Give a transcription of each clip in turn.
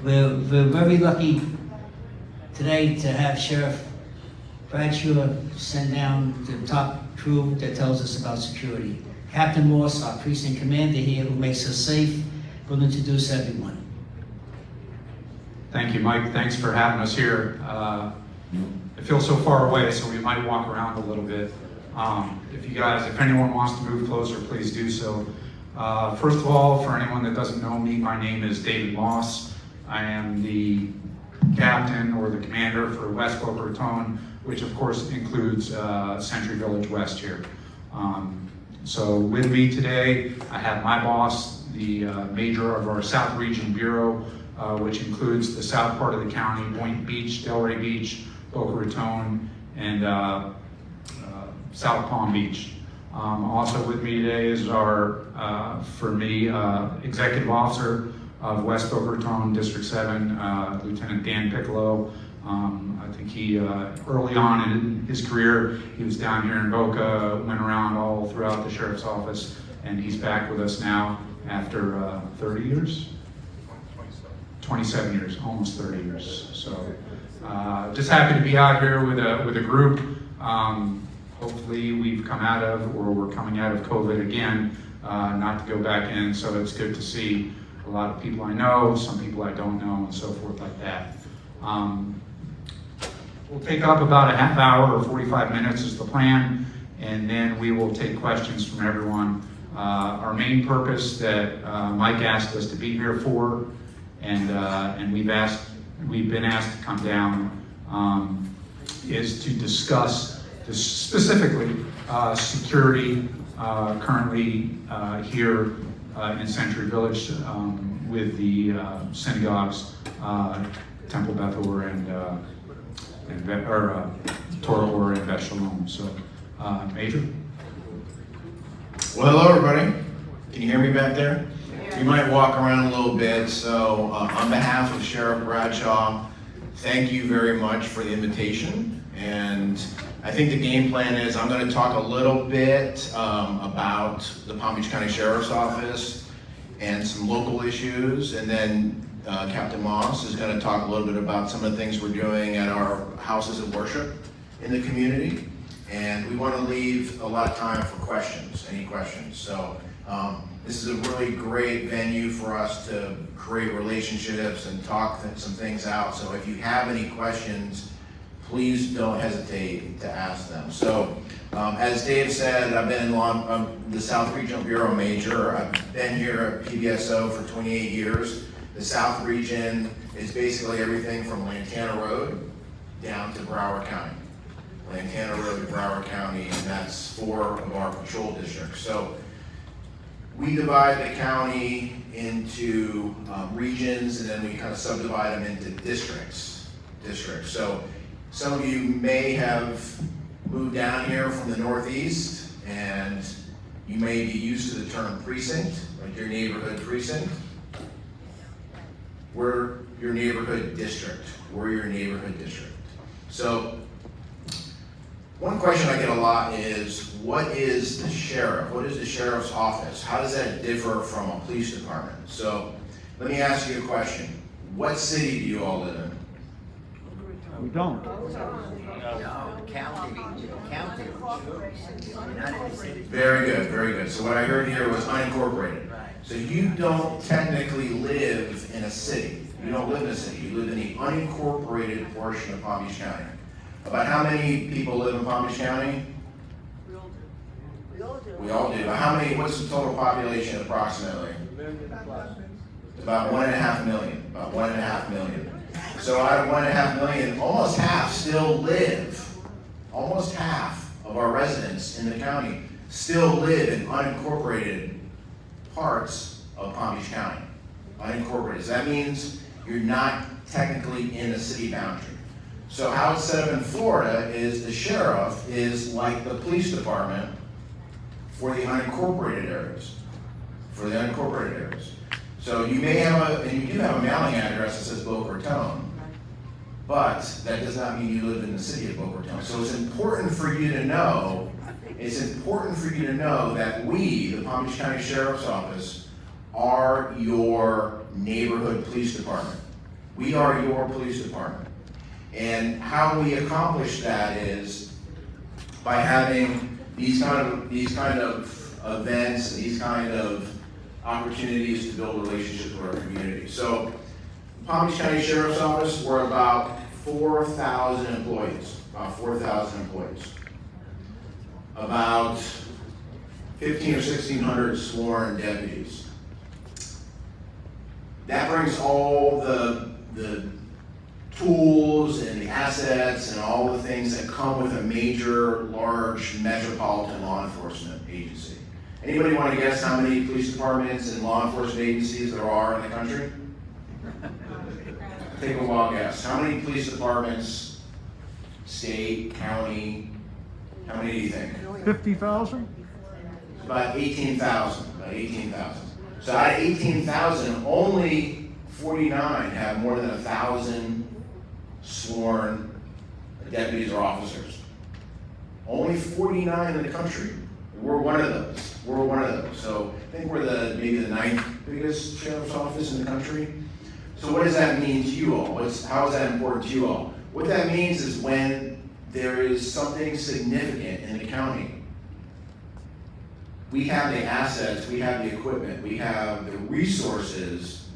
We're very lucky today to have Sheriff Bradshaw send down the top crew that tells us about security. Captain Moss, our precinct commander here, who makes us safe, will introduce everyone. Thank you, Mike. Thanks for having us here. It feels so far away, so we might walk around a little bit. If anyone wants to move closer, please do so. First of all, for anyone that doesn't know me, my name is David Moss. I am the captain or the commander for West Boca, which of course includes Century Village West here. So with me today, I have my boss, the major of our South Region Bureau, which includes the south part of the county, Point Beach, Delray Beach, Boca Raton, and South Palm Beach. Also with me today is our, Executive Officer of West Boca Raton District 7, Lieutenant Dan Piccolo. I think he, early on in his career, he was down here in Boca, went around all throughout the Sheriff's Office, and he's back with us now after 30 years? 27 years, almost 30 years. So just happy to be out here with a group. Hopefully we've come out of, or we're coming out of COVID again, not to go back in, so it's good to see a lot of people I know, some people I don't know, and so forth like that. We'll take up about a half hour or 45 minutes is the plan, and then we will take questions from everyone. Our main purpose that Mike asked us to be here for, and we've been asked to come down, is to discuss specifically security currently here in Century Village with the synagogues, Temple Beth Or and Torah Or and Bet Shalom. So, Major. Well, hello everybody. Can you hear me back there? We might walk around a little bit. So, on behalf of Sheriff Bradshaw, thank you very much for the invitation. And I think the game plan is I'm going to talk a little bit about the Palm Beach County Sheriff's Office and some local issues, and then Captain Moss is going to talk a little bit about some of the things we're doing at our houses of worship in the community. And we want to leave a lot of time for questions, any questions. So this is a really great venue for us to create relationships and talk some things out. So if you have any questions, please don't hesitate to ask them. So, as Dave said, I've been in the South Regional Bureau Major. I've been here at PBSO for 28 years. The South Region is basically everything from Lantana Road down to Broward County. Lantana Road to Broward County, and that's 4 of our patrol districts. So, we divide the county into regions, and then we kind of subdivide them into districts. So, some of you may have moved down here from the Northeast, and you may be used to the term precinct, like your neighborhood precinct. We're your neighborhood district. We're your neighborhood district. So, one question I get a lot is, what is the sheriff? What is the sheriff's office? How does that differ from a police department? So, let me ask you a question. What city do you all live in? We don't. Very good, very good. So what I heard here was unincorporated. So you don't technically live in a city. You don't live in a city. You live in the unincorporated portion of Palm Beach County. About how many people live in Palm Beach County? We all do. What's the total population approximately? About 1.5 million. About 1.5 million. So out of 1.5 million, almost half still live. Almost half of our residents in the county still live in unincorporated parts of Palm Beach County. Unincorporated. So that means you're not technically in a city boundary. So how it's set up in Florida is the sheriff is like the police department for the unincorporated areas. So you may have and you do have a mailing address that says Boca Raton, but that does not mean you live in the city of Boca Raton. So it's important for you to know that we, the Palm Beach County Sheriff's Office, are your neighborhood police department. We are your police department. And how we accomplish that is by having these kind of events and these kind of opportunities to build relationships with our community. So, Palm Beach County Sheriff's Office, we're about 4,000 employees, about 4,000 employees. About 1,500 or 1,600 sworn deputies. That brings all the tools and the assets and all the things that come with a major, large, metropolitan law enforcement agency. Anybody want to guess how many police departments and law enforcement agencies there are in the country? Take a wild guess. How many police departments, state, county, how many do you think? 50,000? About 18,000, about 18,000. So out of 18,000, only 49 have more than 1,000 sworn deputies or officers. Only 49 in the country. We're one of those. We're one of those. So I think we're maybe the 9th biggest sheriff's office in the country. So what does that mean to you all? How is that important to you all? What that means is when there is something significant in the county, we have the assets, we have the equipment, we have the resources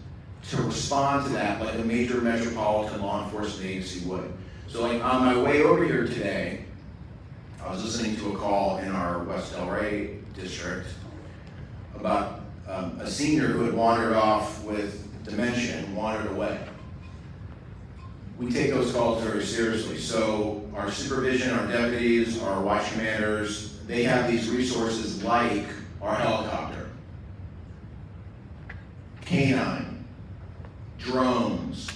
to respond to that like a major metropolitan law enforcement agency would. So like on my way over here today, I was listening to a call in our West Delray district about a senior who had wandered off with dementia and wandered away. We take those calls very seriously. So our supervision, our deputies, our watch commanders, they have these resources like our helicopter, canine, drones,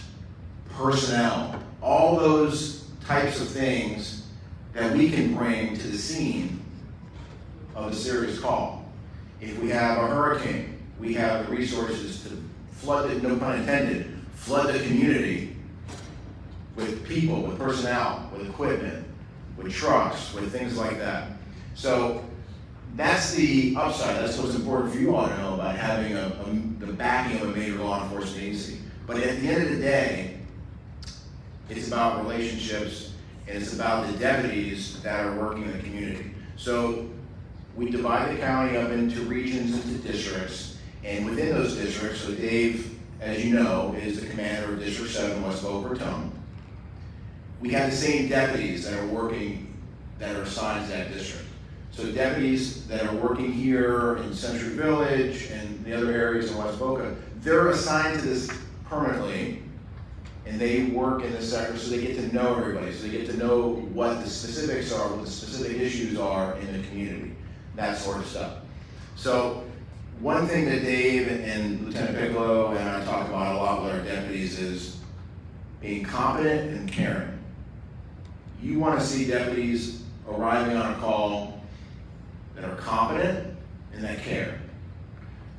personnel, all those types of things that we can bring to the scene of a serious call. If we have a hurricane, we have the resources to flood it, no pun intended, flood the community with people, with personnel, with equipment, with trucks, with things like that. So that's the upside. That's what's important for you all to know about having the backing of a major law enforcement agency. But at the end of the day, it's about relationships and it's about the deputies that are working in the community. So we divide the county up into regions, into districts, and within those districts, so Dave, as you know, is the commander of District 7, West Boca. We have the same deputies that are working, that are assigned to that district. So deputies that are working here in Century Village and the other areas in West Boca, they're assigned to this permanently, and they work in this sector so they get to know everybody, so they get to know what the specifics are, what the specific issues are in the community, that sort of stuff. So one thing that Dave and Lieutenant Piccolo and I talk about a lot with our deputies is being competent and caring. You want to see deputies arriving on a call that are competent and that care.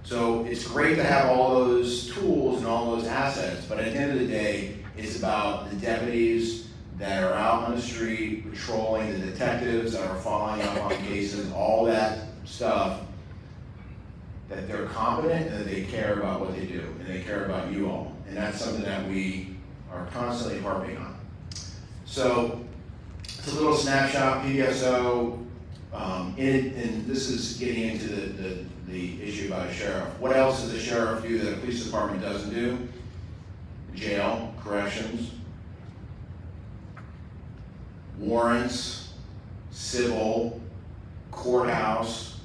So it's great to have all those tools and all those assets, but at the end of the day, it's about the deputies that are out on the street patrolling, the detectives that are following up on cases, all that stuff, that they're competent and that they care about what they do and they care about you all. And that's something that we are constantly harping on. So it's a little snapshot, PDSO, and this is getting into the issue about a sheriff. What else does a sheriff do that a police department doesn't do? Jail, corrections, warrants, civil, courthouse,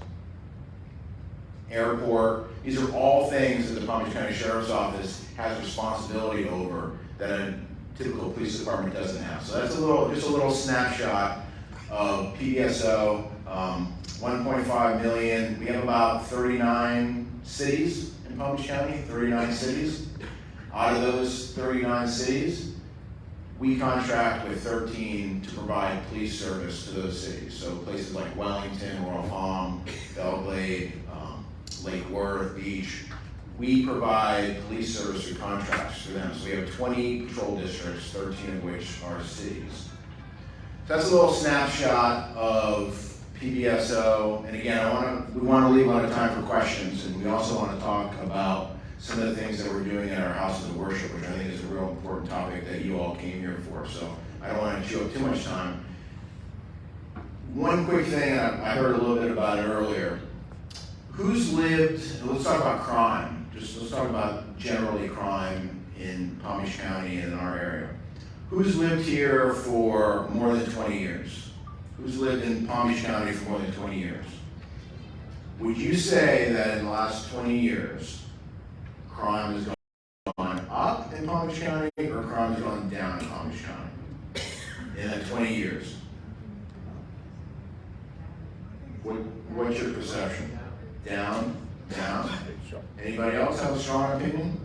airport. These are all things that the Palm Beach County Sheriff's Office has responsibility over that a typical police department doesn't have. So that's just a little snapshot of PDSO. 1.5 million. We have about 39 cities in Palm Beach County, 39 cities. Out of those 39 cities, we contract with 13 to provide police service to those cities. So places like Wellington, Royal Palm, Belglade, Lake Worth, Beach, we provide police service through contracts for them. So we have 20 patrol districts, 13 of which are cities. So that's a little snapshot of PDSO. And again, we want to leave a lot of time for questions, and we also want to talk about some of the things that we're doing in our houses of worship, which I think is a real real important topic that you all came here for, so I don't want to chew up too much time. One quick thing, I heard a little bit about it earlier. Who's lived, let's talk about crime. Let's talk about generally crime in Palm Beach County and in our area. Who's lived here for more than 20 years? Who's lived in Palm Beach County for more than 20 years? Would you say that in the last 20 years, crime has gone up in Palm Beach County or crime has gone down in Palm Beach County in that 20 years? What's your perception? Down? Down? Anybody else have a strong opinion?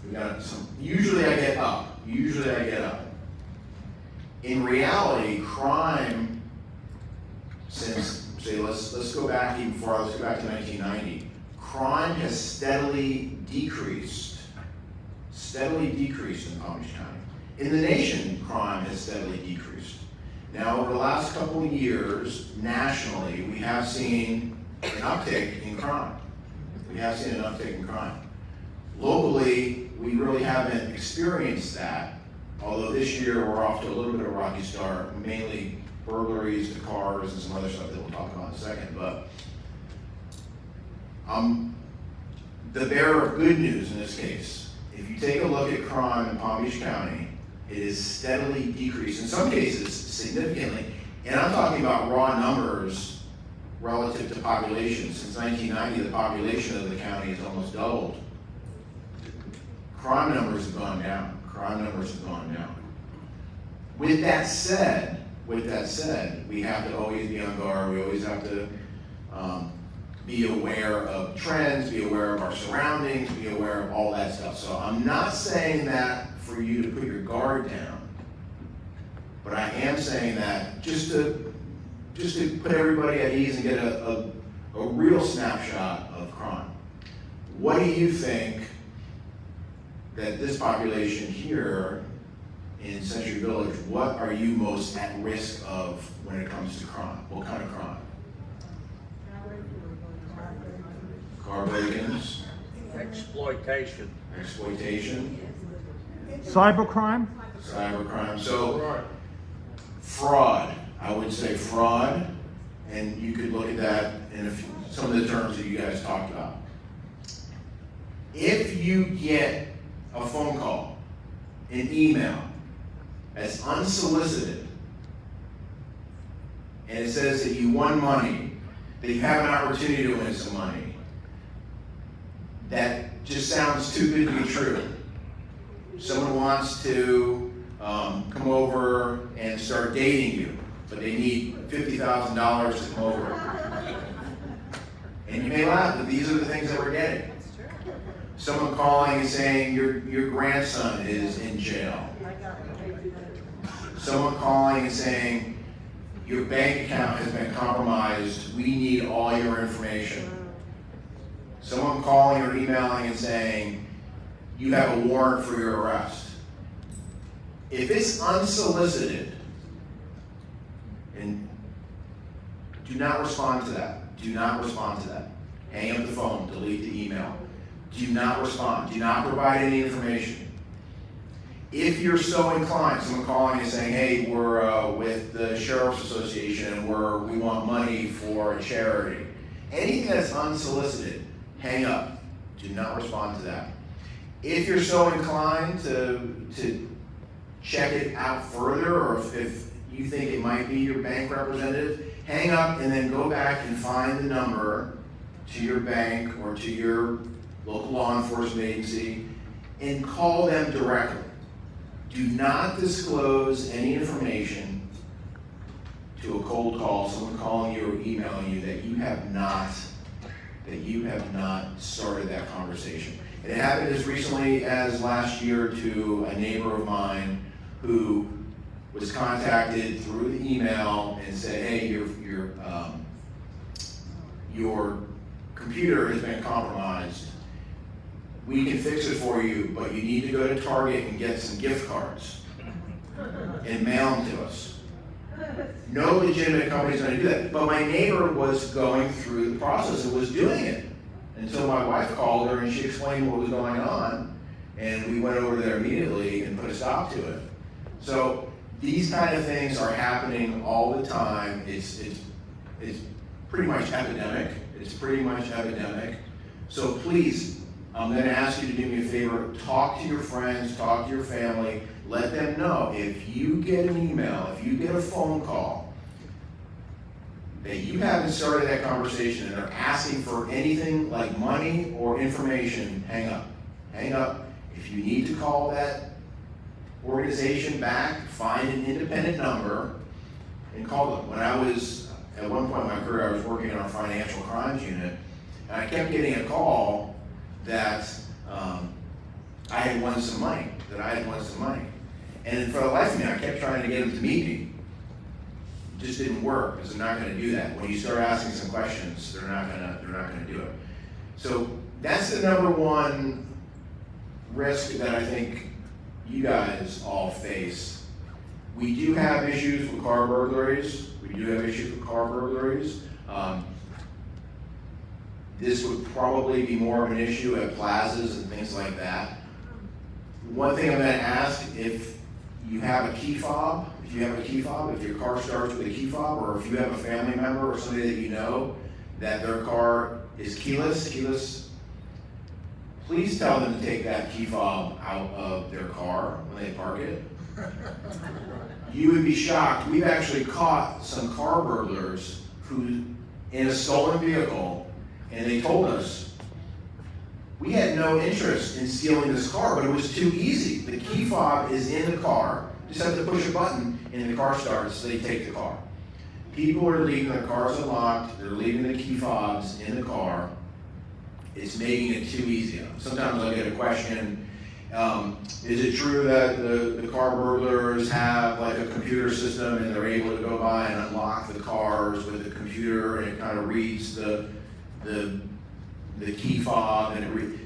We got some. Usually I get up. In reality, crime, since, say, let's go back even farther, let's go back to 1990. Crime has steadily decreased in Palm Beach County. In the nation, crime has steadily decreased. Now, over the last couple of years, nationally, we have seen an uptick in crime. Locally, we really haven't experienced that, although this year we're off to a little bit of a rocky start, mainly burglaries to cars and some other stuff that we'll talk about in a second. But I'm the bearer of good news in this case. If you take a look at crime in Palm Beach County, it is steadily decreased, in some cases significantly, and I'm talking about raw numbers relative to population. Since 1990, the population of the county has almost doubled. Crime numbers have gone down. With that said, we have to always be on guard. We always have to be aware of trends, be aware of our surroundings, be aware of all that stuff. So I'm not saying that for you to put your guard down, but I am saying that just to put everybody at ease and get a real snapshot of crime. What do you think that this population here in Century Village, what are you most at risk of when it comes to crime? What kind of crime? Car break-ins? Exploitation. Cybercrime? So, fraud. I would say fraud, and you could look at that in some of the terms that you guys talked about. If you get a phone call, an email, that's unsolicited, and it says that you won money, that you have an opportunity to win some money, that just sounds too good to be true. Someone wants to come over and start dating you, but they need $50,000 to come over. And you may laugh, but these are the things that we're getting. Someone calling and saying your grandson is in jail. Someone calling and saying your bank account has been compromised, we need all your information. Someone calling or emailing and saying you have a warrant for your arrest. If it's unsolicited, and do not respond to that. Hang up the phone, delete the email. Do not respond. Do not provide any information. If you're so inclined, someone calling and saying, hey, we're with the Sheriff's Association and we want money for a charity. Anything that's unsolicited, hang up. Do not respond to that. If you're so inclined to check it out further, or if you think it might be your bank representative, hang up and then go back and find the number to your bank or to your local law enforcement agency and call them directly. Do not disclose any information to a cold call, someone calling you or emailing you that you have not started that conversation. It happened as recently as last year to a neighbor of mine who was contacted through the email and said, hey, your computer has been compromised. We can fix it for you, but you need to go to Target and get some gift cards and mail them to us. No legitimate company is going to do that. But my neighbor was going through the process and was doing it until my wife called her and she explained what was going on. and we went over there immediately and put a stop to it. So these kind of things are happening all the time. It's pretty much epidemic. It's pretty much epidemic. So please, I'm going to ask you to do me a favor. Talk to your friends, talk to your family. Let them know if you get an email, if you get a phone call, that you haven't started that conversation and they're asking for anything like money or information, hang up. Hang up. If you need to call that organization back, find an independent number and call them. When I was, at one point in my career, I was working in our financial crimes unit, and I kept getting a call that I had won some money, And for the life of me, I kept trying to get them to meet me. It just didn't work, because they're not gonna do that. When you start asking some questions, they're not gonna do it. So that's the number one risk that I think you guys all face. We do have issues with car burglaries. This would probably be more of an issue at plazas and things like that. One thing I'm gonna ask, if you have a key fob, if your car starts with a key fob, or if you have a family member or somebody that you know that their car is keyless, please tell them to take that key fob out of their car when they park it. You would be shocked. We've actually caught some car burglars who, in a stolen vehicle, and they told us, we had no interest in stealing this car, but it was too easy. The key fob is in the car. Just have to push a button and the car starts, so they take the car. People are leaving their cars unlocked, they're leaving the key fobs in the car. It's making it too easy. Sometimes I get a question, is it true that the car burglars have like a computer system and they're able to go by and unlock the cars with the computer and it kind of reads the key fob and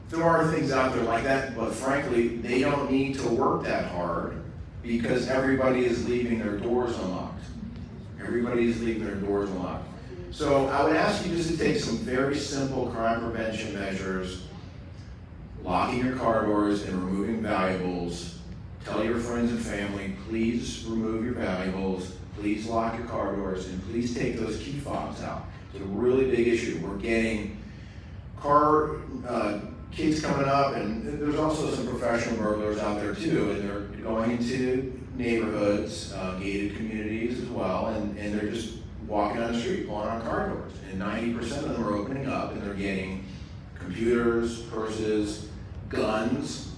there are things out there like that, but frankly, they don't need to work that hard because everybody is leaving their doors unlocked. So I would ask you just to take some very simple crime prevention measures, locking your car doors and removing valuables. Tell your friends and family, please remove your valuables, please lock your car doors, and please take those key fobs out. It's a really big issue. We're getting kids coming up, and there's also some professional burglars out there too, and they're going into neighborhoods, gated communities as well, and they're just walking on the street, pulling on car doors. And 90% of them are opening up, and they're getting computers, purses, guns,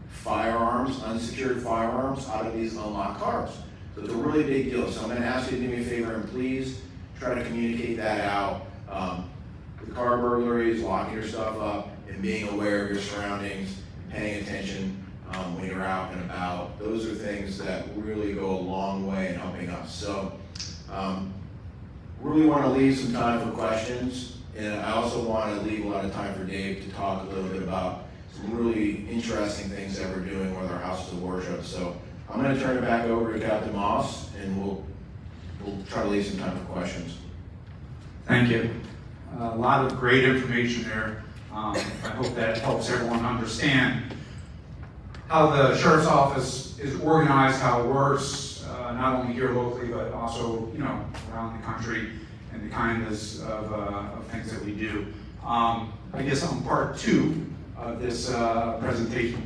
firearms, unsecured firearms out of these unlocked cars. So it's a really big deal. So I'm going to ask you to do me a favor and please try to communicate that out. The car burglaries, locking your stuff up, and being aware of your surroundings, paying attention when you're out and about. Those are things that really go a long way in helping us. So really want to leave some time for questions, and I also want to leave a lot of time for Dave to talk a little bit about some really interesting things that we're doing with our houses of worship. So I'm going to turn it back over to Captain Moss, and we'll try to leave some time for questions. Thank you. A lot of great information there. I hope that helps everyone understand how the Sheriff's Office is organized, how it works, not only here locally, but also, around the country, and the kinds of things that we do. I guess on part 2 of this presentation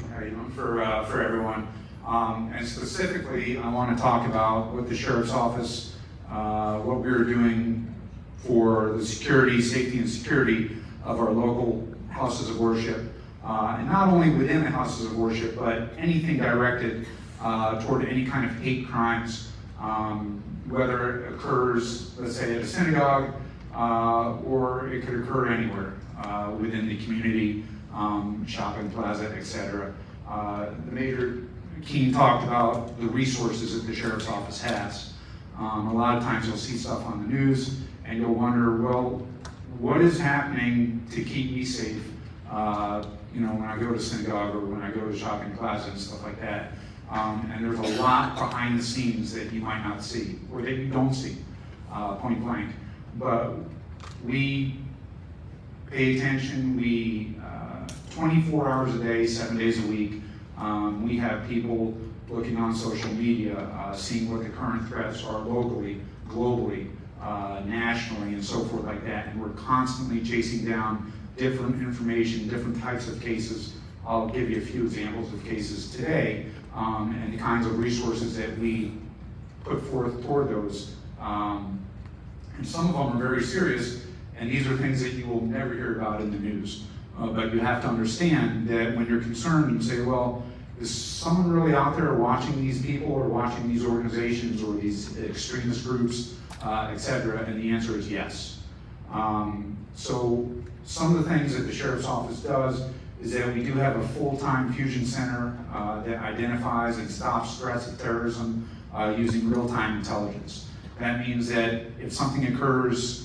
for everyone, and specifically, I want to talk about what the Sheriff's Office, what we're doing for the safety and security of our local houses of worship, and not only within the houses of worship, but anything directed toward any kind of hate crimes, whether it occurs, let's say, at a synagogue, or it could occur anywhere within the community, shopping plaza, etc. The Major Keene talked about the resources that the Sheriff's Office has. A lot of times you'll see stuff on the news, and you'll wonder, well, what is happening to keep me safe? When I go to synagogue or when I go to shopping plaza and stuff like that. And there's a lot behind the scenes that you might not see, or that you don't see, point blank. But we pay attention, we 24 hours a day, 7 days a week. We have people looking on social media, seeing what the current threats are locally, globally, nationally, and so forth like that. And we're constantly chasing down different information, different types of cases. I'll give you a few examples of cases today, and the kinds of resources that we put forth toward those. And some of them are very serious, and these are things that you will never hear about in the news. But you have to understand that when you're concerned and say, well, is someone really out there watching these people or watching these organizations or these extremist groups, et cetera? And the answer is yes. So some of the things that the Sheriff's Office does is that we do have a full-time fusion center that identifies and stops threats of terrorism using real-time intelligence. That means that if something occurs,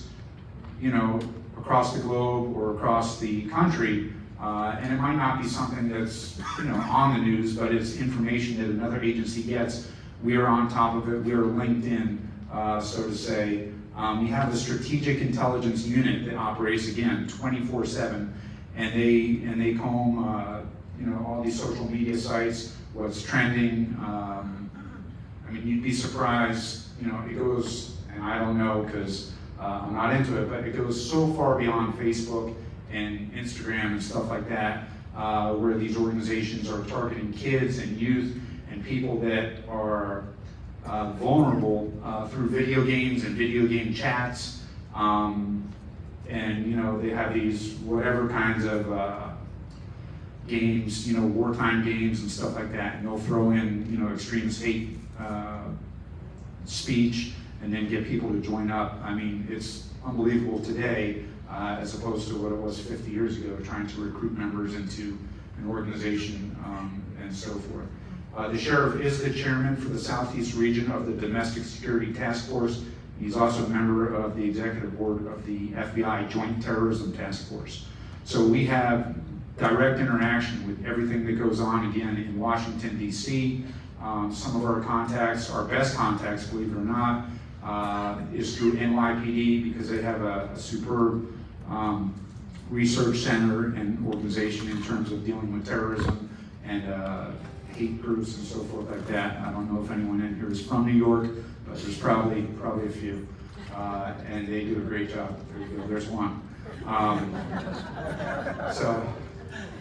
across the globe or across the country, and it might not be something that's on the news, but it's information that another agency gets, we are on top of it. We are linked in, so to say. We have a strategic intelligence unit that operates, again, 24/7, and they comb all these social media sites, what's trending. You'd be surprised. It goes, and I don't know because I'm not into it, but it goes so far beyond Facebook and Instagram and stuff like that, where these organizations are targeting kids and youth and people that are vulnerable through video games and video game chats. They have these whatever kinds of games, wartime games and stuff like that, and they'll throw in, extremist hate speech and then get people to join up. It's unbelievable today, as opposed to what it was 50 years ago, trying to recruit members into an organization and so forth. The sheriff is the chairman for the Southeast region of the Domestic Security Task Force. He's also a member of the executive board of the FBI Joint Terrorism Task Force. So we have direct interaction with everything that goes on, again, in Washington, D.C. Some of our contacts, our best contacts, believe it or not, is through NYPD, because they have a superb research center and organization in terms of dealing with terrorism and hate groups and so forth like that. I don't know if anyone in here is from New York, but there's probably a few, and they do a great job. There you go, there's one.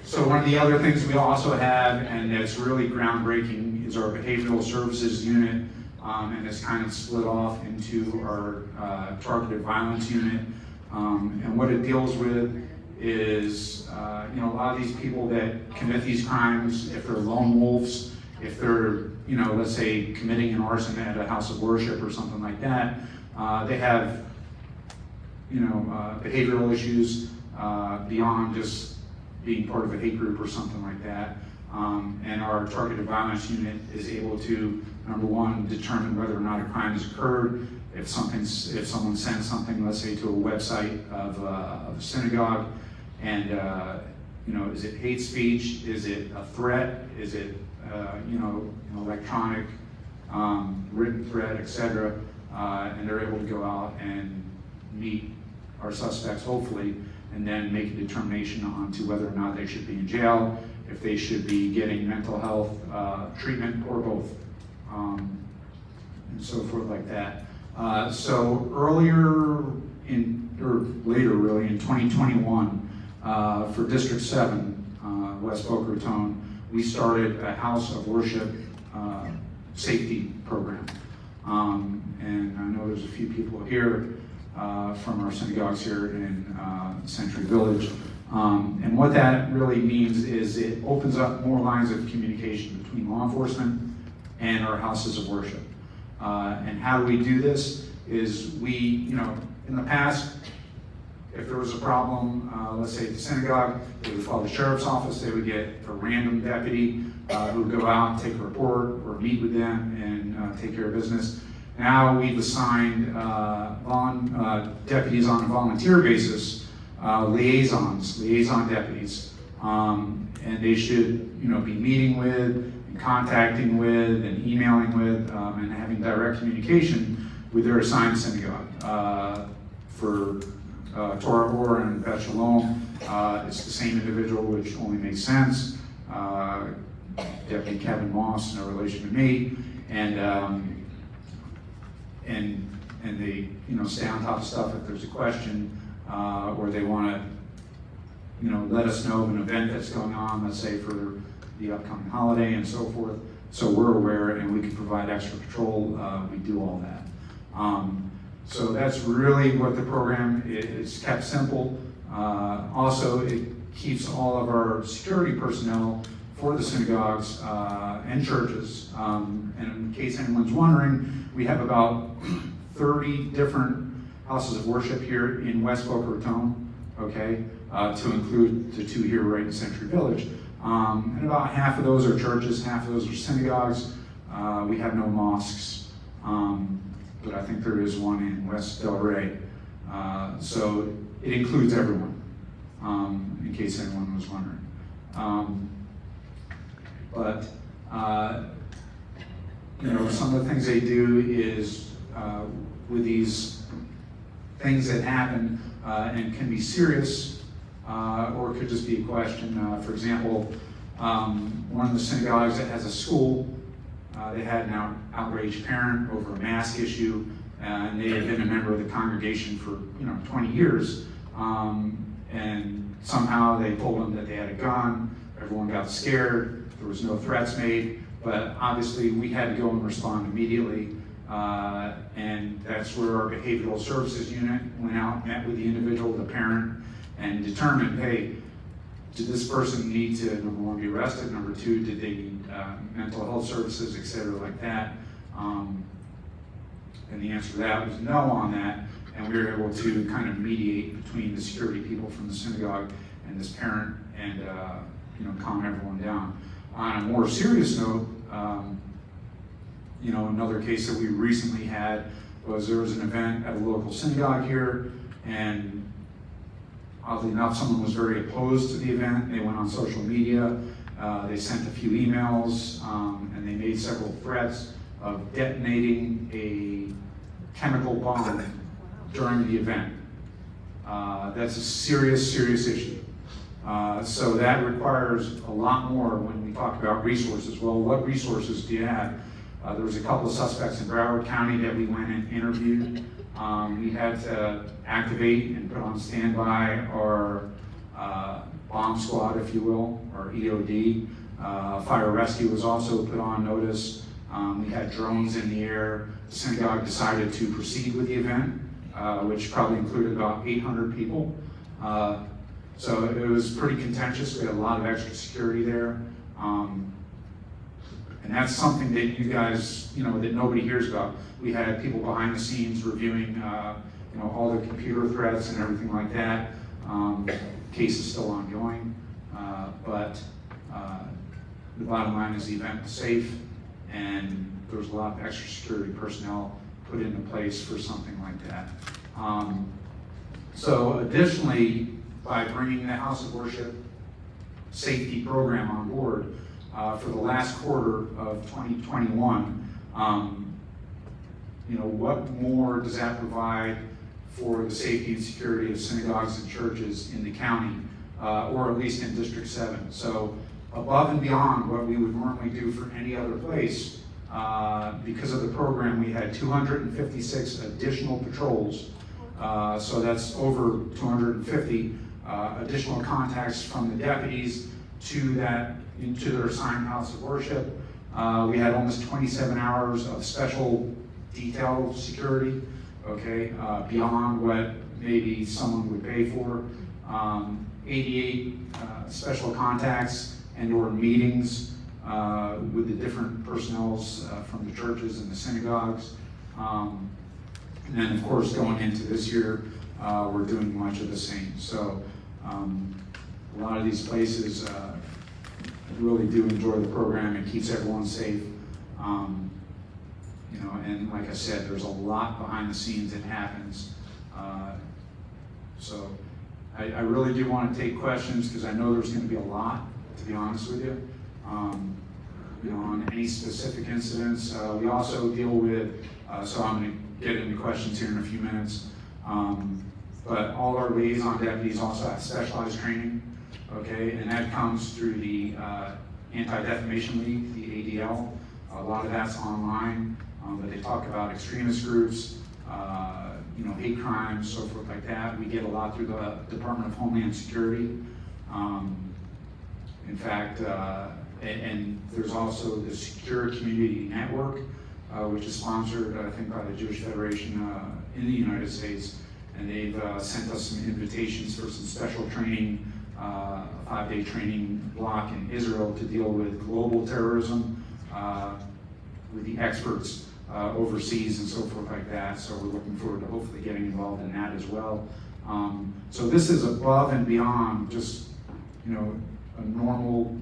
So one of the other things we also have, and that's really groundbreaking, is our behavioral services unit, and it's kind of split off into our targeted violence unit. And what it deals with is, a lot of these people that commit these crimes, if they're lone wolves, if they're, let's say committing an arson at a house of worship or something like that, they have, behavioral issues beyond just being part of a hate group or something like that. And our targeted violence unit is able to, number one, determine whether or not a crime has occurred. If someone sends something, let's say, to a website of a synagogue, and is it hate speech? Is it a threat? Is it an electronic written threat, etc.? And they're able to go out and meet our suspects, hopefully, and then make a determination on to whether or not they should be in jail, if they should be getting mental health treatment, or both, and so forth like that. So later really in 2021, for District 7, West Boca Raton, we started a House of Worship safety program. And I know there's a few people here from our synagogues here in Century Village. And what that really means is it opens up more lines of communication between law enforcement and our houses of worship. And how do we do this? Is we, in the past, if there was a problem, let's say at the synagogue, they would call the sheriff's office, they would get a random deputy who would go out and take a report or meet with them and take care of business. Now we've assigned deputies on a volunteer basis, liaison deputies, and they should, be meeting with, and contacting with, and emailing with, and having direct communication with their assigned synagogue for Torah Or and Bet Shalom, It's the same individual, which only makes sense. Deputy Kevin Moss, no relation to me, and they, stay on top of stuff if there's a question, or they want to, let us know of an event that's going on, let's say for the upcoming holiday and so forth. So we're aware and we can provide extra patrol. We do all that. So that's really what the program is, kept simple. Also, it keeps all of our security personnel for the synagogues and churches. And in case anyone's wondering, we have about 30 different houses of worship here in West Boca Raton, okay, to include the 2 here right in Century Village. And about half of those are churches, half of those are synagogues. We have no mosques, but I think there is one in West Del Rey. So it includes everyone, in case anyone was wondering. But some of the things they do is with these things that happen and can be serious, or it could just be a question. For example, one of the synagogues that has a school, they had an outraged parent over a mask issue, and they had been a member of the congregation for 20 years, and somehow they told them that they had a gun. Everyone got scared. There was no threats made, but obviously we had to go and respond immediately, and that's where our behavioral services unit went out, met with the individual, the parent, and determined, hey, did this person need to, number 1, be arrested? Number 2, did they need mental health services, et cetera, like that? And the answer to that was no on that, and we were able to kind of mediate between the security people from the synagogue and this parent, and calm everyone down. On a more serious note, another case that we recently had was there was an event at a local synagogue here, and oddly enough, someone was very opposed to the event. They went on social media, they sent a few emails, and they made several threats of detonating a chemical bomb during the event. That's a serious, serious issue. So that requires a lot more when we talk about resources. Well, what resources do you have? There was a couple of suspects in Broward County that we went and interviewed. We had to activate and put on standby our bomb squad, if you will, or EOD. Fire rescue was also put on notice. We had drones in the air. The synagogue decided to proceed with the event, which probably included about 800 people. So it was pretty contentious. We had a lot of extra security there. And that's something that you guys, that nobody hears about. We had people behind the scenes reviewing, all the computer threats and everything like that. Case is still ongoing, but the bottom line is the event was safe, and there was a lot of extra security personnel put into place for something like that. So additionally, by bringing the House of Worship safety program on board, for the last quarter of 2021, what more does that provide for the safety and security of synagogues and churches in the county, or at least in District 7? So above and beyond what we would normally do for any other place, because of the program, we had 256 additional patrols. So that's over 250 additional contacts from the deputies to their assigned house of worship. We had almost 27 hours of special detail security, okay, beyond what maybe someone would pay for. 88 special contacts and/or meetings with the different personnels from the churches and the synagogues. And then, of course, going into this year, we're doing much of the same. So a lot of these places really do enjoy the program. It keeps everyone safe. And like I said, there's a lot behind the scenes that happens. So I really do want to take questions, because I know there's going to be a lot, to be honest with you. On any specific incidents. We also deal with, so I'm going to get into questions here in a few minutes. but all our liaison deputies also have specialized training, okay? And that comes through the Anti-Defamation League, the ADL. A lot of that's online, but they talk about extremist groups, hate crimes, so forth like that. We get a lot through the Department of Homeland Security. In fact, and there's also the Secure Community Network, which is sponsored, I think, by the Jewish Federation in the United States. And they've sent us some invitations for some special training, a 5-day training block in Israel to deal with global terrorism with the experts overseas and so forth like that. So we're looking forward to hopefully getting involved in that as well. So this is above and beyond just, a normal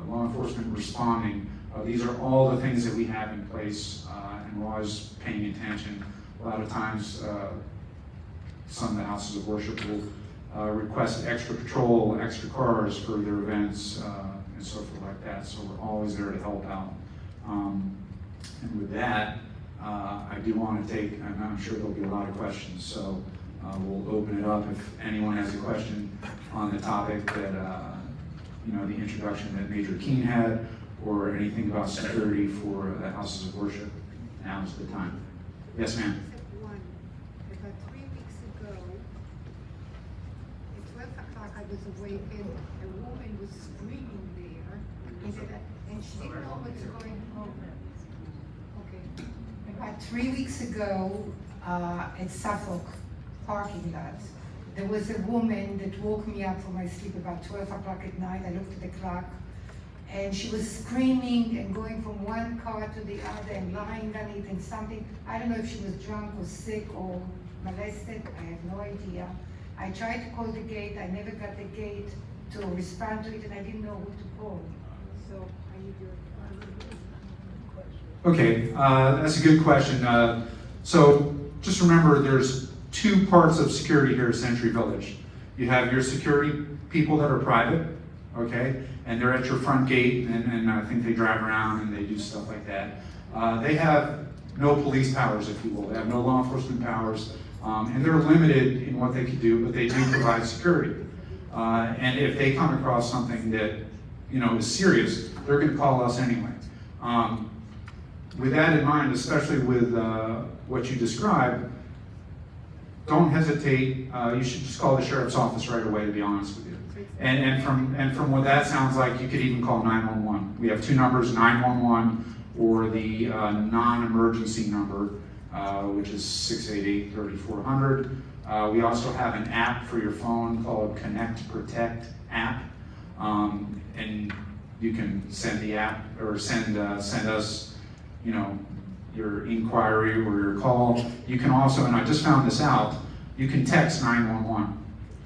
law enforcement responding. These are all the things that we have in place, and we're always paying attention. A lot of times, some of the houses of worship will request extra patrol, extra cars for their events, and so forth like that. So we're always there to help out. And with that, I do want to take, and I'm sure there'll be a lot of questions, so we'll open it up if anyone has a question on the topic that, the introduction that Major Keene had, or anything about security for the houses of worship. Now's the time. Yes, ma'am. One, about 3 weeks ago, at 12 o'clock, I was awakened. A woman was screaming there, and she didn't know what's going on. Okay. About 3 weeks ago, at Suffolk parking lot, there was a woman that woke me up from my sleep about 12 o'clock at night. I looked at the clock, and she was screaming and going from one car to the other and lying on it and something. I don't know if she was drunk or sick or molested. I have no idea. I tried to call the gate. I never got the gate to respond to it, and I didn't know who to call. So I need your Okay, that's a good question. So just remember, there's 2 parts of security here at Century Village. You have your security people that are private, okay, and they're at your front gate, and I think they drive around and they do stuff like that. They have no police powers, if you will. They have no law enforcement powers, and they're limited in what they can do, but they do provide security. And if they come across something that is serious, they're going to call us anyway. With that in mind, especially with what you described, don't hesitate. You should just call the sheriff's office right away, to be honest with you. And from what that sounds like, you could even call 911. We have 2 numbers, 911 or the non-emergency number, which is 688-3400. We also have an app for your phone called Connect Protect app, and you can send the app or send us, your inquiry or your call. You can also, and I just found this out, you can text 911.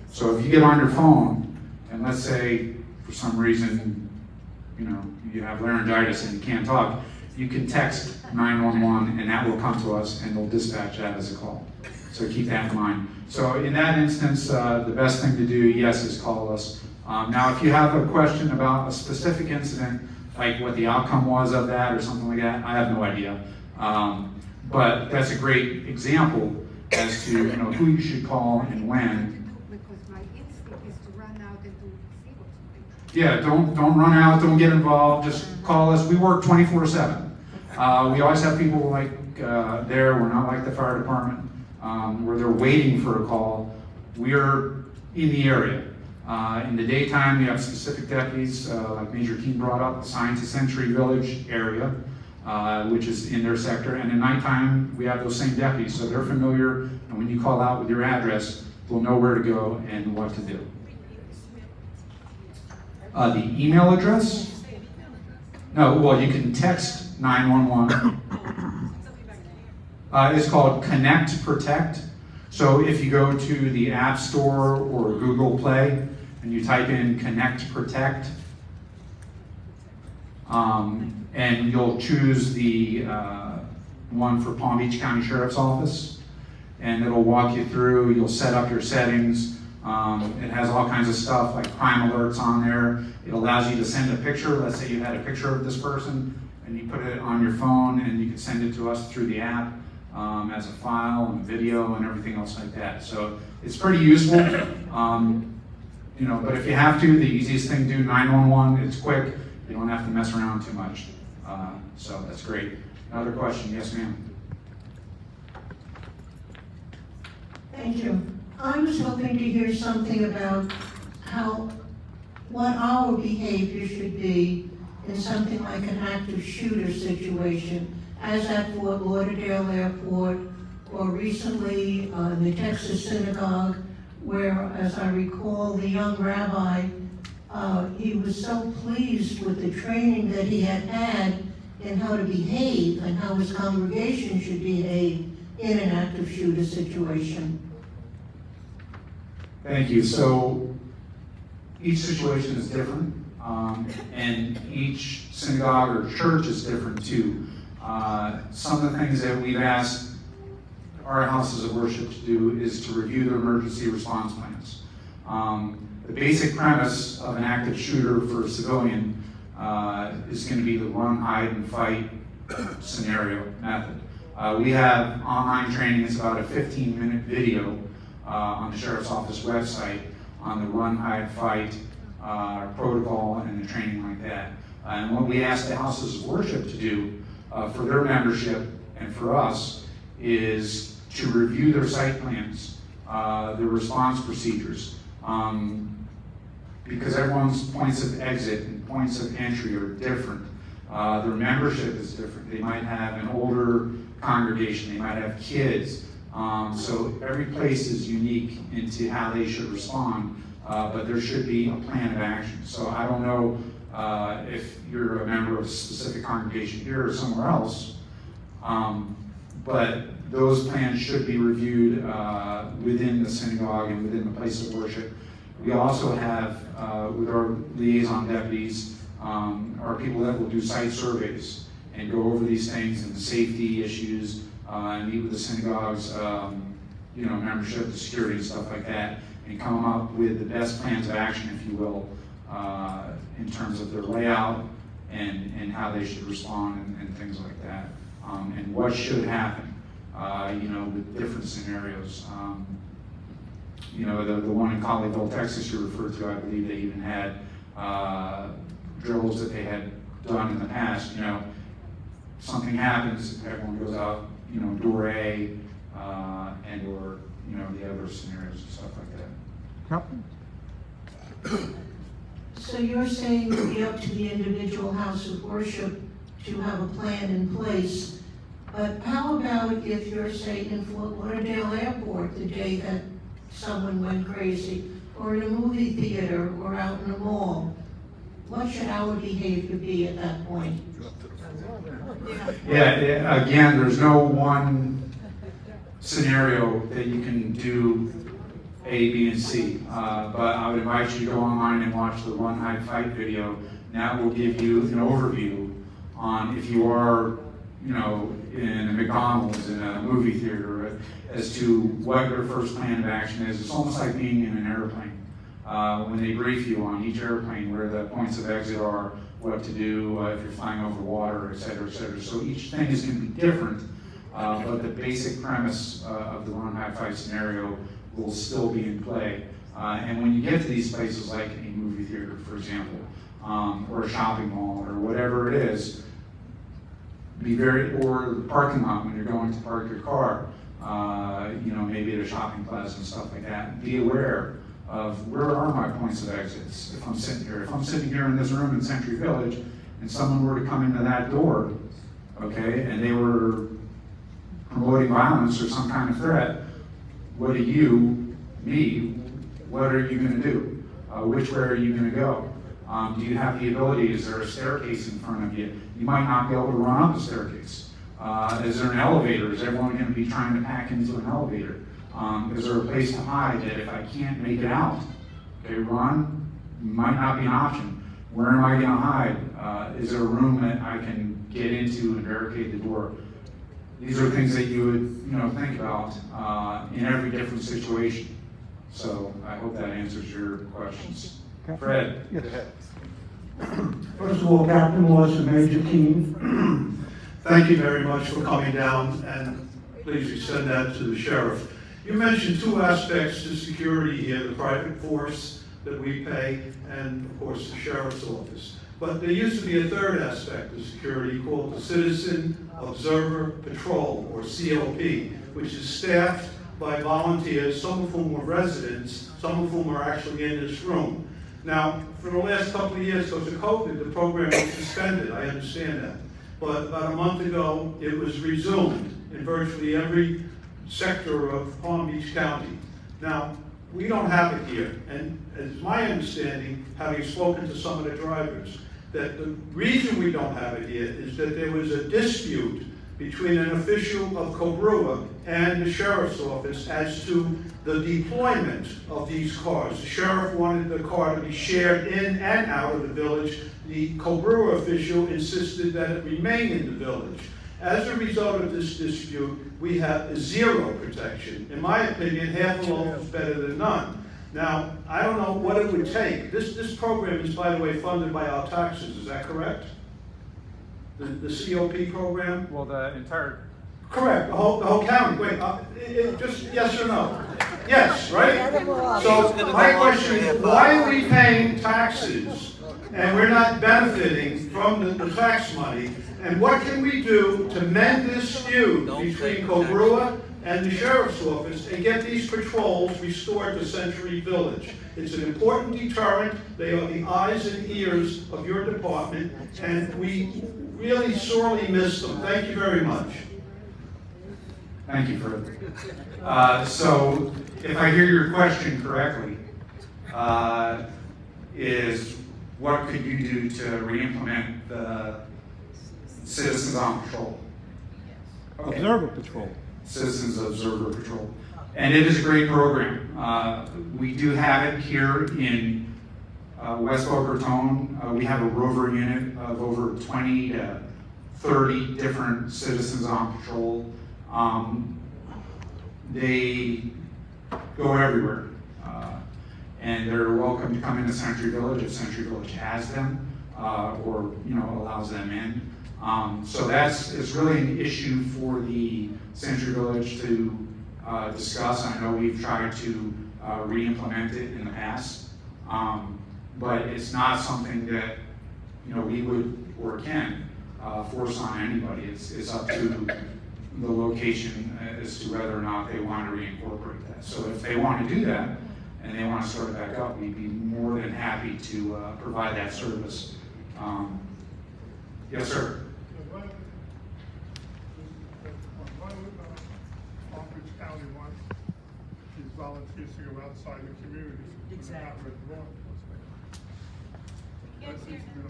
So if you get on your phone, and let's say for some reason, you have laryngitis and you can't talk, you can text 911 and that will come to us and they'll dispatch that as a call. So keep that in mind. So in that instance, the best thing to do, yes, is call us. Now, if you have a question about a specific incident, like what the outcome was of that or something like that, I have no idea. But that's a great example as to who you should call and when. Because my instinct is to run out and to see what's Yeah, don't run out, don't get involved, just call us. We work 24/7. We always have people there. We're not like the fire department where they're waiting for a call. We're in the area. In the daytime, we have specific deputies, like Major Keene brought up, assigned to Century Village area, which is in their sector. And at nighttime, we have those same deputies, so they're familiar. And when you call out with your address, we'll know where to go and what to do. The email address? No, well, you can text 911. It's called Connect Protect. So if you go to the App Store or Google Play and you type in Connect Protect, and you'll choose the one for Palm Beach County Sheriff's Office, and it'll walk you through. You'll set up your settings. It has all kinds of stuff like crime alerts on there. It allows you to send a picture. Let's say you had a picture of this person and you put it on your phone and you can send it to us through the app. as a file and video and everything else like that. So it's pretty useful. You know, but if you have to, the easiest thing to do, 911, it's quick. You don't have to mess around too much. So that's great. Another question? Yes, ma'am. Thank you. I was hoping to hear something about what our behavior should be in something like an active shooter situation, as at Fort Lauderdale Airport, or recently the Texas synagogue, where, as I recall, the young rabbi, he was so pleased with the training that he had had in how to behave and how his congregation should behave in an active shooter situation. Thank you. So each situation is different, and each synagogue or church is different too. Some of the things that we've asked our houses of worship to do is to review their emergency response plans. The basic premise of an active shooter for a civilian is going to be the run, hide, and fight scenario method. We have online training. It's about a 15-minute video on the Sheriff's Office website on the run, hide, fight protocol and the training like that. And what we ask the houses of worship to do for their membership and for us is to review their site plans, their response procedures, because everyone's points of exit and points of entry are different. Their membership is different. They might have an older congregation, they might have kids. So every place is unique into how they should respond, but there should be a plan of action. So I don't know if you're a member of a specific congregation here or somewhere else, but those plans should be reviewed within the synagogue and within the place of worship. We also have, with our liaison deputies, are people that will do site surveys and go over these things and the safety issues, and meet with the synagogue's membership, the security and stuff like that, and come up with the best plans of action, if you will, in terms of their layout and how they should respond and things like that, and what should happen, with different scenarios. The one in Colleyville, Texas you referred to, I believe they even had drills that they had done in the past. Something happens, everyone goes out, door A, and or, the other scenarios and stuff like that. So you're saying it would be up to the individual house of worship to have a plan in place, but how about if you're, say, in Fort Lauderdale Airport the day that someone went crazy, or in a movie theater, or out in a mall? What should our behavior be at that point? Yeah, again, there's no one scenario that you can do A, B, and C. But I would invite you to go online and watch the Run, Hide, Fight video. And that will give you an overview on if you are, in a McDonald's, in a movie theater, as to what your first plan of action is. It's almost like being in an airplane. When they brief you on each airplane where the points of exit are, what to do if you're flying over water, et cetera, et cetera. So each thing is going to be different, but the basic premise of the Run, Hide, Fight scenario will still be in play. And when you get to these places like a movie theater, for example, or a shopping mall, or whatever it is, or the parking lot when you're going to park your car, maybe at a shopping plaza and stuff like that, be aware of where are my points of exits if I'm sitting here. If I'm sitting here in this room in Century Village and someone were to come into that door, okay, and they were promoting violence or some kind of threat, what are you going to do? Which way are you going to go? Do you have the ability? Is there a staircase in front of you? You might not be able to run up the staircase. Is there an elevator? Is everyone going to be trying to pack into an elevator? Is there a place to hide that if I can't make it out, okay, run might not be an option. Where am I going to hide? Is there a room that I can get into and barricade the door? These are things that you would, think about in every different situation. So I hope that answers your questions. Fred? Yes. First of all, Captain Morse and Major Keene, thank you very much for coming down and please extend that to the sheriff. You mentioned two aspects to security here, the private force that we pay and, of course, the sheriff's office. But there used to be a third aspect of security called the Citizen Observer Patrol, or COP, which is staffed by volunteers, some of whom are residents, some of whom are actually in this room. Now, for the last couple of years, because of COVID, the program was suspended, I understand that. But about a month ago, it was resumed in virtually every sector of Palm Beach County. Now, we don't have it here, and it's my understanding, having spoken to some of the drivers, that the reason we don't have it here is that there was a dispute between an official of Cobrua and the sheriff's office as to the deployment of these cars. The sheriff wanted the car to be shared in and out of the village. The Cobrua official insisted that it remain in the village. As a result of this dispute, we have zero protection. In my opinion, half a loaf is better than none. Now, I don't know what it would take. This program is, by the way, funded by our taxes, is that correct? The COP program? Well, the entire. Correct, the whole county, wait, just yes or no? Yes, right? So my question is, why are we paying taxes and we're not benefiting from the tax money? And what can we do to mend this feud between Cobrua and the sheriff's office and get these patrols restored to Century Village? It's an important deterrent. They are the eyes and ears of your department, and we really sorely miss them. Thank you very much. Thank you, Fred. So, if I hear your question correctly, is what could you do to re-implement the Citizens on Patrol? Okay. Observer Patrol. Citizens Observer Patrol. And it is a great program. We do have it here in West Boca Raton. We have a rover unit of over 20 to 30 different Citizens on Patrol. They go everywhere, and they're welcome to come into Century Village if Century Village has them, or allows them in. So it's really an issue for the Century Village to discuss. I know we've tried to re-implement it in the past, but it's not something that we would or can force on anybody. It's up to the location as to whether or not they want to reincorporate that. So if they want to do that and they want to start it back up, we'd be more than happy to provide that service. Yes, sir. Palm Beach County wants these volunteers to go outside the community. Exactly.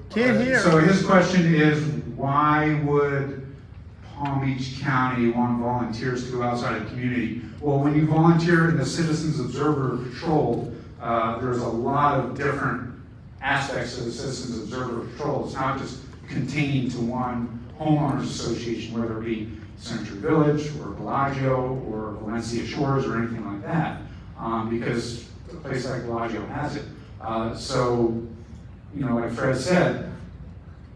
Can't hear. So his question is, why would Palm Beach County want volunteers to go outside of the community? Well, when you volunteer in the Citizens Observer Patrol, there's a lot of different aspects of the Citizens Observer Patrol. It's not just contained to one homeowners association, whether it be Century Village or Bellagio or Valencia Shores or anything like that, because a place like Bellagio has it. So, like Fred said,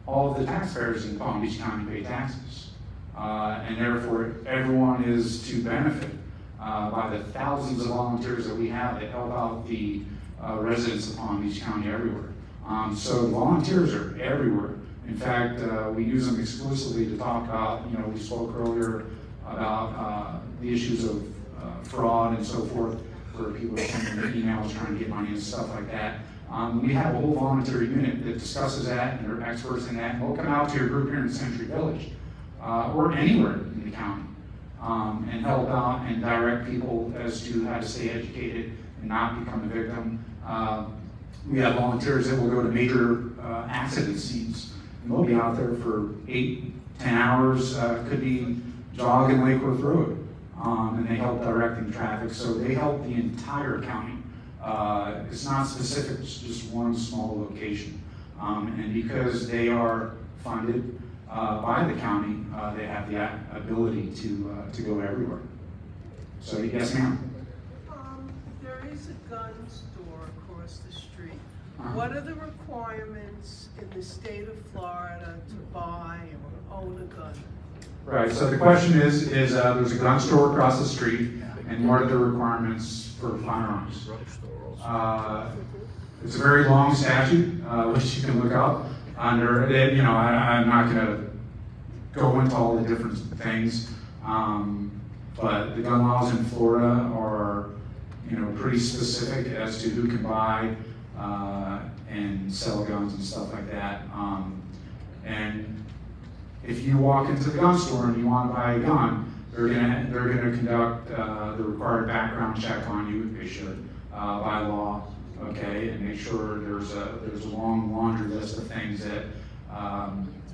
all of the taxpayers in Palm Beach County pay taxes. And therefore, everyone is to benefit by the thousands of volunteers that we have that help out the residents of Palm Beach County everywhere. So volunteers are everywhere. In fact, we use them exclusively to talk about, we spoke earlier about the issues of fraud and so forth, where people are sending emails trying to get money and stuff like that. We have a whole volunteer unit that discusses that, and they're experts in that, and they'll come out to your group here in Century Village, or anywhere in the county, and help out and direct people as to how to stay educated and not become a victim. We have volunteers that will go to major accident scenes, and they'll be out there for 8-10 hours, could be jogging Lake Worth Road, and they help directing traffic, so they help the entire county. It's not specific to just one small location. And because they are funded by the county, they have the ability to go everywhere. So yes, ma'am. There is a gun store across the street. What are the requirements in the state of Florida to buy or own a gun? Right, so the question is there's a gun store across the street, and what are the requirements for firearms? It's a very long statute, which you can look up under, you know, I'm not gonna go into all the different things, but the gun laws in Florida are, you know, pretty specific as to who can buy and sell guns and stuff like that. And if you walk into the gun store and you want to buy a gun, they're gonna conduct the required background check on you. They should by law, okay, and make sure there's a long laundry list of things that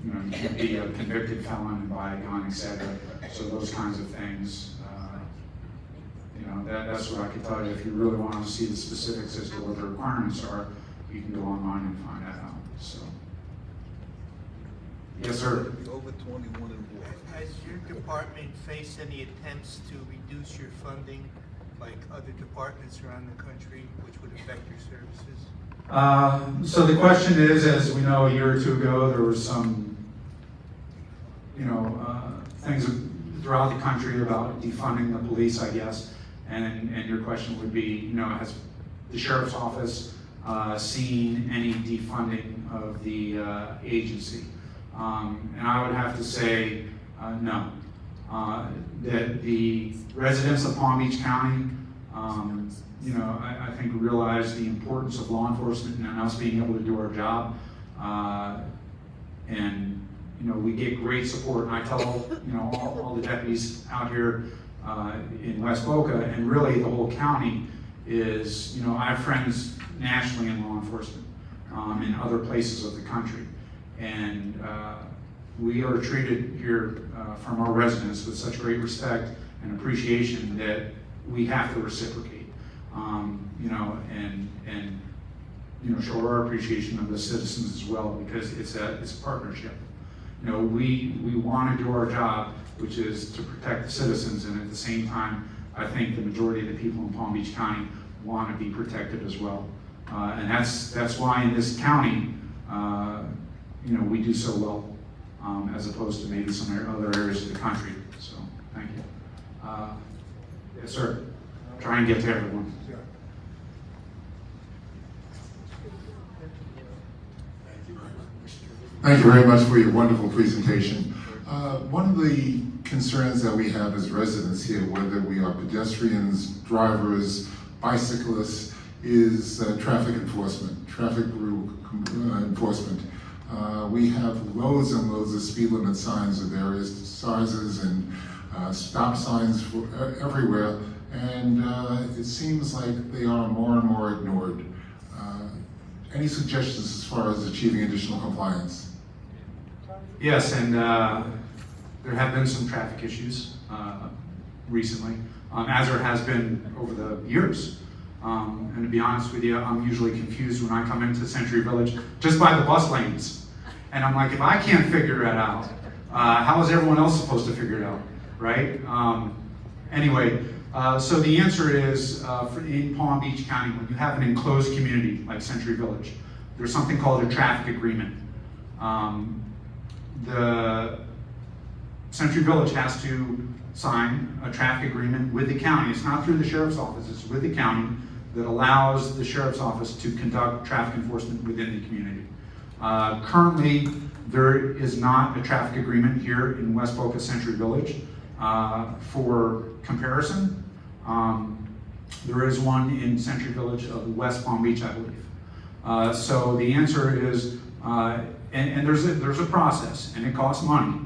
you know, you can be a convicted felon and buy a gun, etc. So those kinds of things. You know, that's what I can tell you. If you really want to see the specifics as to what the requirements are, you can go online and find that out. So, yes, sir. Over 21 and more. Has your department faced any attempts to reduce your funding like other departments around the country, which would affect your services? So the question is, as we know, a year or two ago, there was some, you know, things throughout the country about defunding the police, I guess. And your question would be, you know, has the sheriff's office seen any defunding of the agency? And I would have to say no. That the residents of Palm Beach County, you know, I think realize the importance of law enforcement and us being able to do our job. And, you know, we get great support. And I tell, you know, all the deputies out here in West Boca, and really the whole county is, you know, I have friends nationally in law enforcement in other places of the country. And we are treated here from our residents with such great respect and appreciation that we have to reciprocate. You know, and you know, show our appreciation of the citizens as well, because it's a partnership. You know, we want to do our job, which is to protect the citizens, and at the same time, I think the majority of the people in Palm Beach County want to be protected as well. And that's why in this county, you know, we do so well, as opposed to maybe some other areas of the country. So, thank you. Yes, sir. Try and get to everyone. Thank you very much for your wonderful presentation. One of the concerns that we have as residents here, whether we are pedestrians, drivers, bicyclists, is traffic enforcement, traffic rule enforcement. We have loads and loads of speed limit signs of various sizes and stop signs everywhere, and it seems like they are more and more ignored. Any suggestions as far as achieving additional compliance? Yes, and there have been some traffic issues recently, as there has been over the years. And to be honest with you, I'm usually confused when I come into Century Village just by the bus lanes. And I'm like, if I can't figure it out, how is everyone else supposed to figure it out, right? Anyway, so the answer is, in Palm Beach County, when you have an enclosed community like Century Village, there's something called a traffic agreement. The Century Village has to sign a traffic agreement with the county. It's not through the sheriff's office, it's with the county, that allows the sheriff's office to conduct traffic enforcement within the community. Currently, there is not a traffic agreement here in West Boca Century Village. For comparison, there is one in Century Village of West Palm Beach, I believe. So the answer is, and there's a process, and it costs money,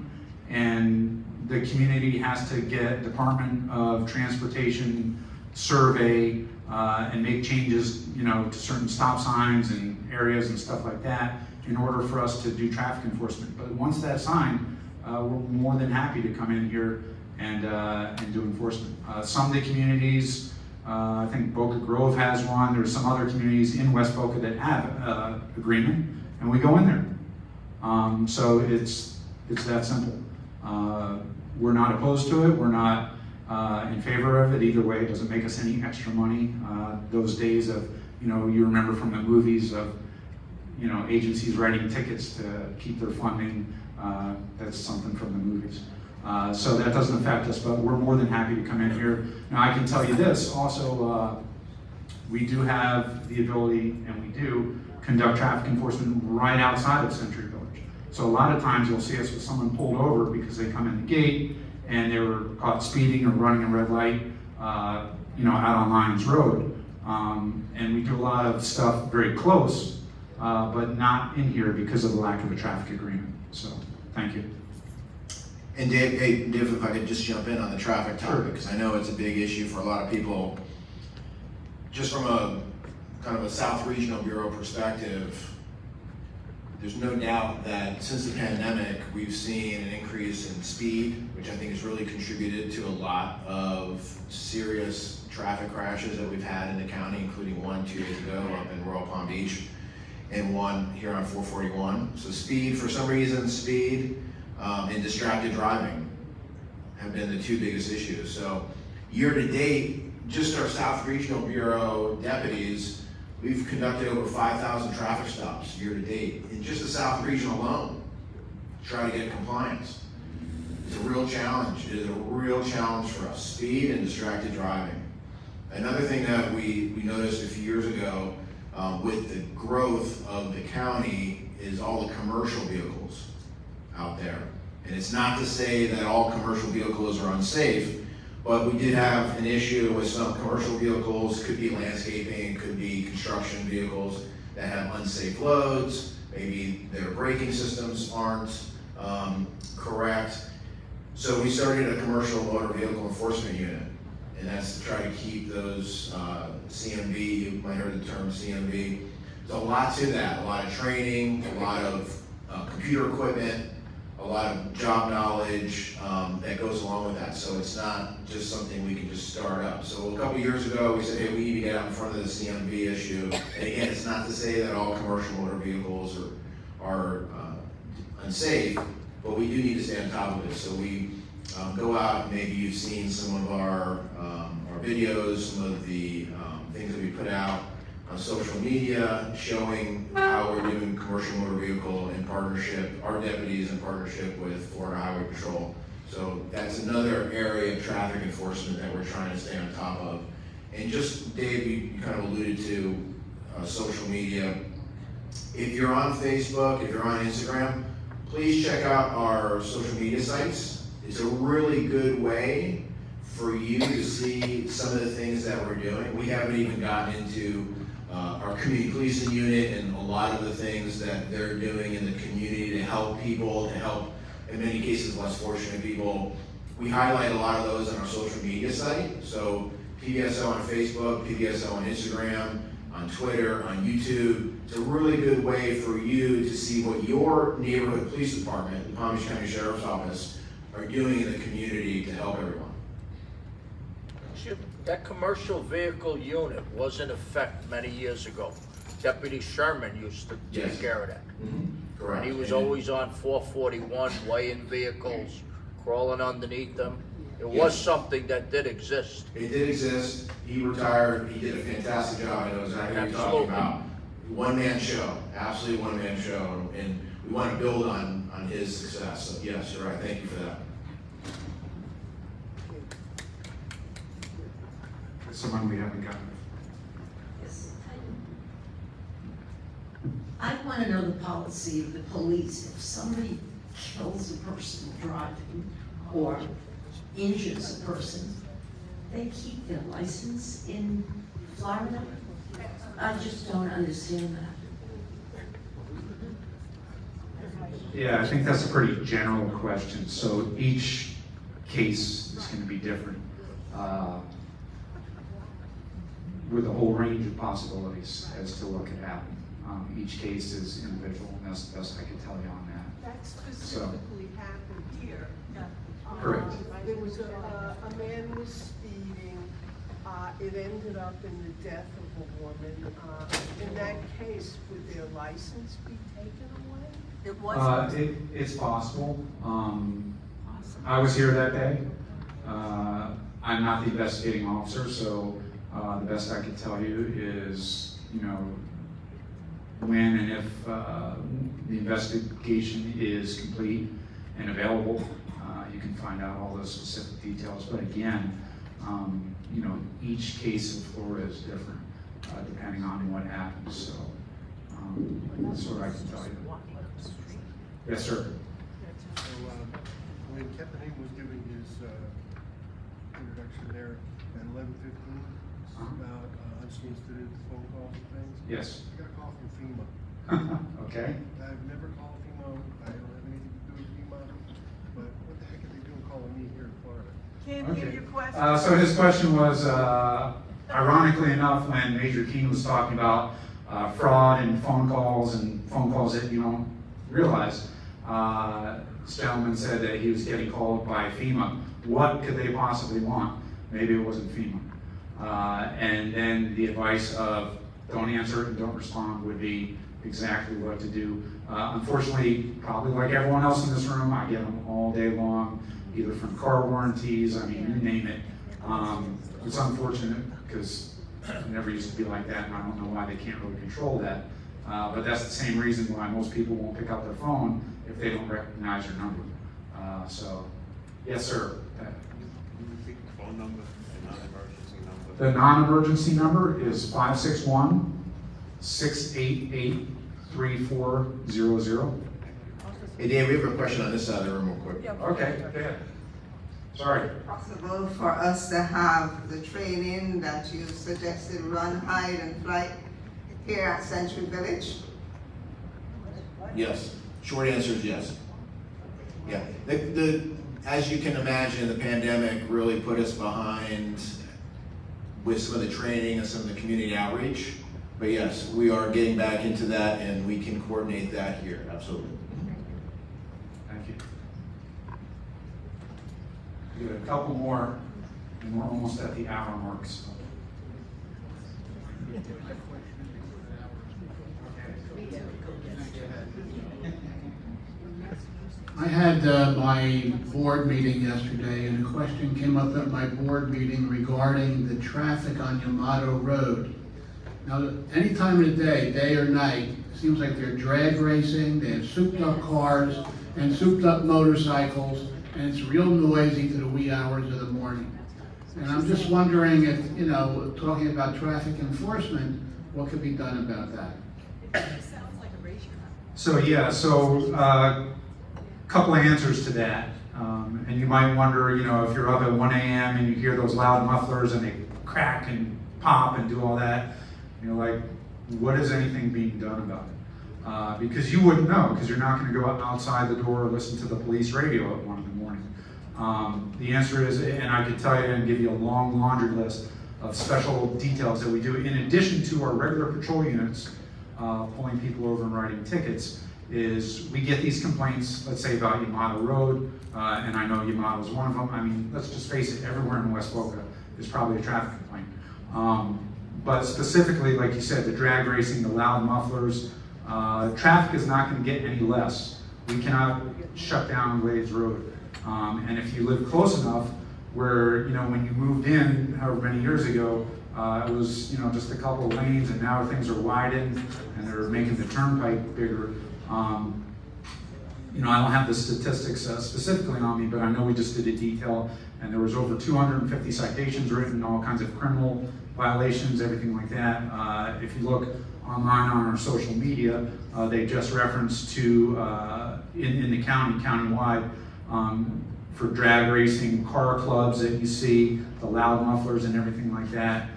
and the community has to get Department of Transportation survey and make changes, you know, to certain stop signs and areas and stuff like that in order for us to do traffic enforcement. But once that's signed, we're more than happy to come in here and do enforcement. Some of the communities, I think Boca Grove has one. There's some other communities in West Boca that have agreement, and we go in there. So it's that simple. We're not opposed to it. We're not in favor of it either way. It doesn't make us any extra money. Those days of, you know, you remember from the movies of, you know, agencies writing tickets to keep their funding. That's something from the movies. So that doesn't affect us, but we're more than happy to come in here. Now I can tell you this, also, we do have the ability, and we do, conduct traffic enforcement right outside of Century Village. So a lot of times you'll see us with someone pulled over because they come in the gate and they were caught speeding or running a red light, out on Lyons Road. And we do a lot of stuff very close, but not in here because of the lack of a traffic agreement. So, thank you. And Dave, if I could just jump in on the traffic topic, because I know it's a big issue for a lot of people. Just from a kind of a South Regional Bureau perspective, there's no doubt that since the pandemic, we've seen an increase in speed, which I think has really contributed to a lot of serious traffic crashes that we've had in the county, including one 2 days ago up in Royal Palm Beach and one here on 441. So speed, for some reason, speed and distracted driving have been the two biggest issues. So year to date, just our South Regional Bureau deputies, we've conducted over 5,000 traffic stops year to date in just the South Region alone to try to get compliance. It's a real challenge. It is a real challenge for us, speed and distracted driving. Another thing that we noticed a few years ago with the growth of the county is all the commercial vehicles out there. And it's not to say that all commercial vehicles are unsafe, but we did have an issue with some commercial vehicles, could be landscaping, could be construction vehicles that have unsafe loads, maybe their braking systems aren't correct. So we started a commercial motor vehicle enforcement unit, and that's to try to keep those CMV, you might have heard the term CMV. There's a lot to that, a lot of training, a lot of computer equipment, a lot of job knowledge that goes along with that. So it's not just something we can just start up. So a couple years ago, we said, hey, we need to get out in front of the CMV issue. And again, it's not to say that all commercial motor vehicles are unsafe, but we do need to stay on top of it. So we go out, and maybe you've seen some of our videos, some of the things that we put out on social media, showing how we're doing commercial motor vehicle in partnership, our deputies in partnership with Florida Highway Patrol. So that's another area of traffic enforcement that we're trying to stay on top of. And just, Dave, you kind of alluded to social media. If you're on Facebook, if you're on Instagram, please check out our social media sites. It's a really good way for you to see some of the things that we're doing. We haven't even gotten into our community policing unit and a lot of the things that they're doing in the community to help people, to help, in many cases, less fortunate people. We highlight a lot of those on our social media site. So PBSO on Facebook, PBSO on Instagram, on Twitter, on YouTube. It's a really good way for you to see what your neighborhood police department, the Palm Beach County Sheriff's Office, are doing in the community to help everyone. That commercial vehicle unit was in effect many years ago. Deputy Sherman used to take Yes. care of that. Correct. And he was always on 441, weighing vehicles, crawling underneath them. It was something that did exist. It did exist. He retired. He did a fantastic job. I know exactly what you're talking about. One-man show, absolutely one-man show, and we want to build on his success. So yes, you're right. Thank you for that. Someone we haven't gotten. Yes. I want to know the policy of the police. If somebody kills a person driving or injures a person, they keep their license in Florida? I just don't understand that. Yeah, I think that's a pretty general question. So each case is going to be different. With a whole range of possibilities as to what could happen. Each case is individual, and that's the best I can tell you on that. That specifically happened here. Correct. There was a man was speeding, it ended up in the death of a woman. In that case, would their license be taken away? It was. It's possible. I was here that day. I'm not the investigating officer, so the best I can tell you is, when and if the investigation is complete and available, you can find out all those specific details. But again, you know, each case in Florida is different, depending on what happens. So that's what I can tell you. Yes, sir. So, when Kevin was giving his introduction there at 11:15 about unsolicited phone calls and things. Yes. I got a call from FEMA. Okay. I've never called FEMA. I don't have anything to do with FEMA. But what the heck are they doing calling me here in Florida? Can't hear your question. So his question was, ironically enough, when Major Keene was talking about fraud and phone calls that you don't realize, this gentleman said that he was getting called by FEMA. What could they possibly want? Maybe it wasn't FEMA. And then the advice of don't answer it and don't respond would be exactly what to do. Unfortunately, probably like everyone else in this room, I get them all day long, either from car warranties, I mean, you name it. It's unfortunate because it never used to be like that, and I don't know why they can't really control that. But that's the same reason why most people won't pick up their phone if they don't recognize your number. So, yes, sir. Phone number and non-emergency number. The non-emergency number is 561-688-3400. Hey, Dan, we have a question on this side of the room real quick. Okay, go ahead. Sorry. Possible for us to have the training that you suggested, run, hide, and flight, here at Century Village? Yes. Short answer is yes. Yeah. As you can imagine, the pandemic really put us behind with some of the training and some of the community outreach. But yes, we are getting back into that, and we can coordinate that here. Absolutely. Thank you. We got a couple more, and we're almost at the hour mark. So. I had my board meeting yesterday, and a question came up at my board meeting regarding the traffic on Yamato Road. Now, any time of the day or night, it seems like they're drag racing, they have souped up cars and souped up motorcycles, and it's real noisy to the wee hours of the morning. And I'm just wondering if, you know, talking about traffic enforcement, what could be done about that? So yeah, couple of answers to that. And you might wonder, you know, if you're up at 1 a.m. and you hear those loud mufflers and they crack and pop and do all that, you're like, what is anything being done about it? Because you wouldn't know, because you're not going to go outside the door or listen to the police radio at 1 in the morning. The answer is, and I could tell you and give you a long laundry list of special details that we do in addition to our regular patrol units pulling people over and writing tickets, is we get these complaints, let's say about Yamato Road, and I know Yamato is one of them. I mean, let's just face it, everywhere in West Boca is probably a traffic complaint. But specifically, like you said, the drag racing, the loud mufflers, traffic is not going to get any less. We cannot shut down Glades Road. And if you live close enough where, you know, when you moved in, however many years ago, it was, you know, just a couple of lanes, and now things are widened and they're making the turnpike bigger. You know, I don't have the statistics specifically on me, but I know we just did a detail, and there was over 250 citations written, all kinds of criminal violations, everything like that. If you look online on our social media, they just referenced to, in the county, countywide, for drag racing, car clubs that you see, the loud mufflers and everything like that.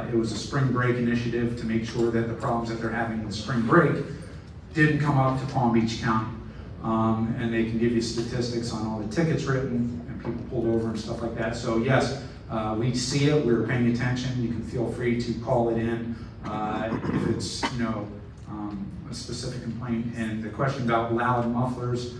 It was a spring break initiative to make sure that the problems that they're having with spring break didn't come up to Palm Beach County. And they can give you statistics on all the tickets written and people pulled over and stuff like that. So yes, we see it, we're paying attention. You can feel free to call it in if it's, you know, a specific complaint. And the question about loud mufflers,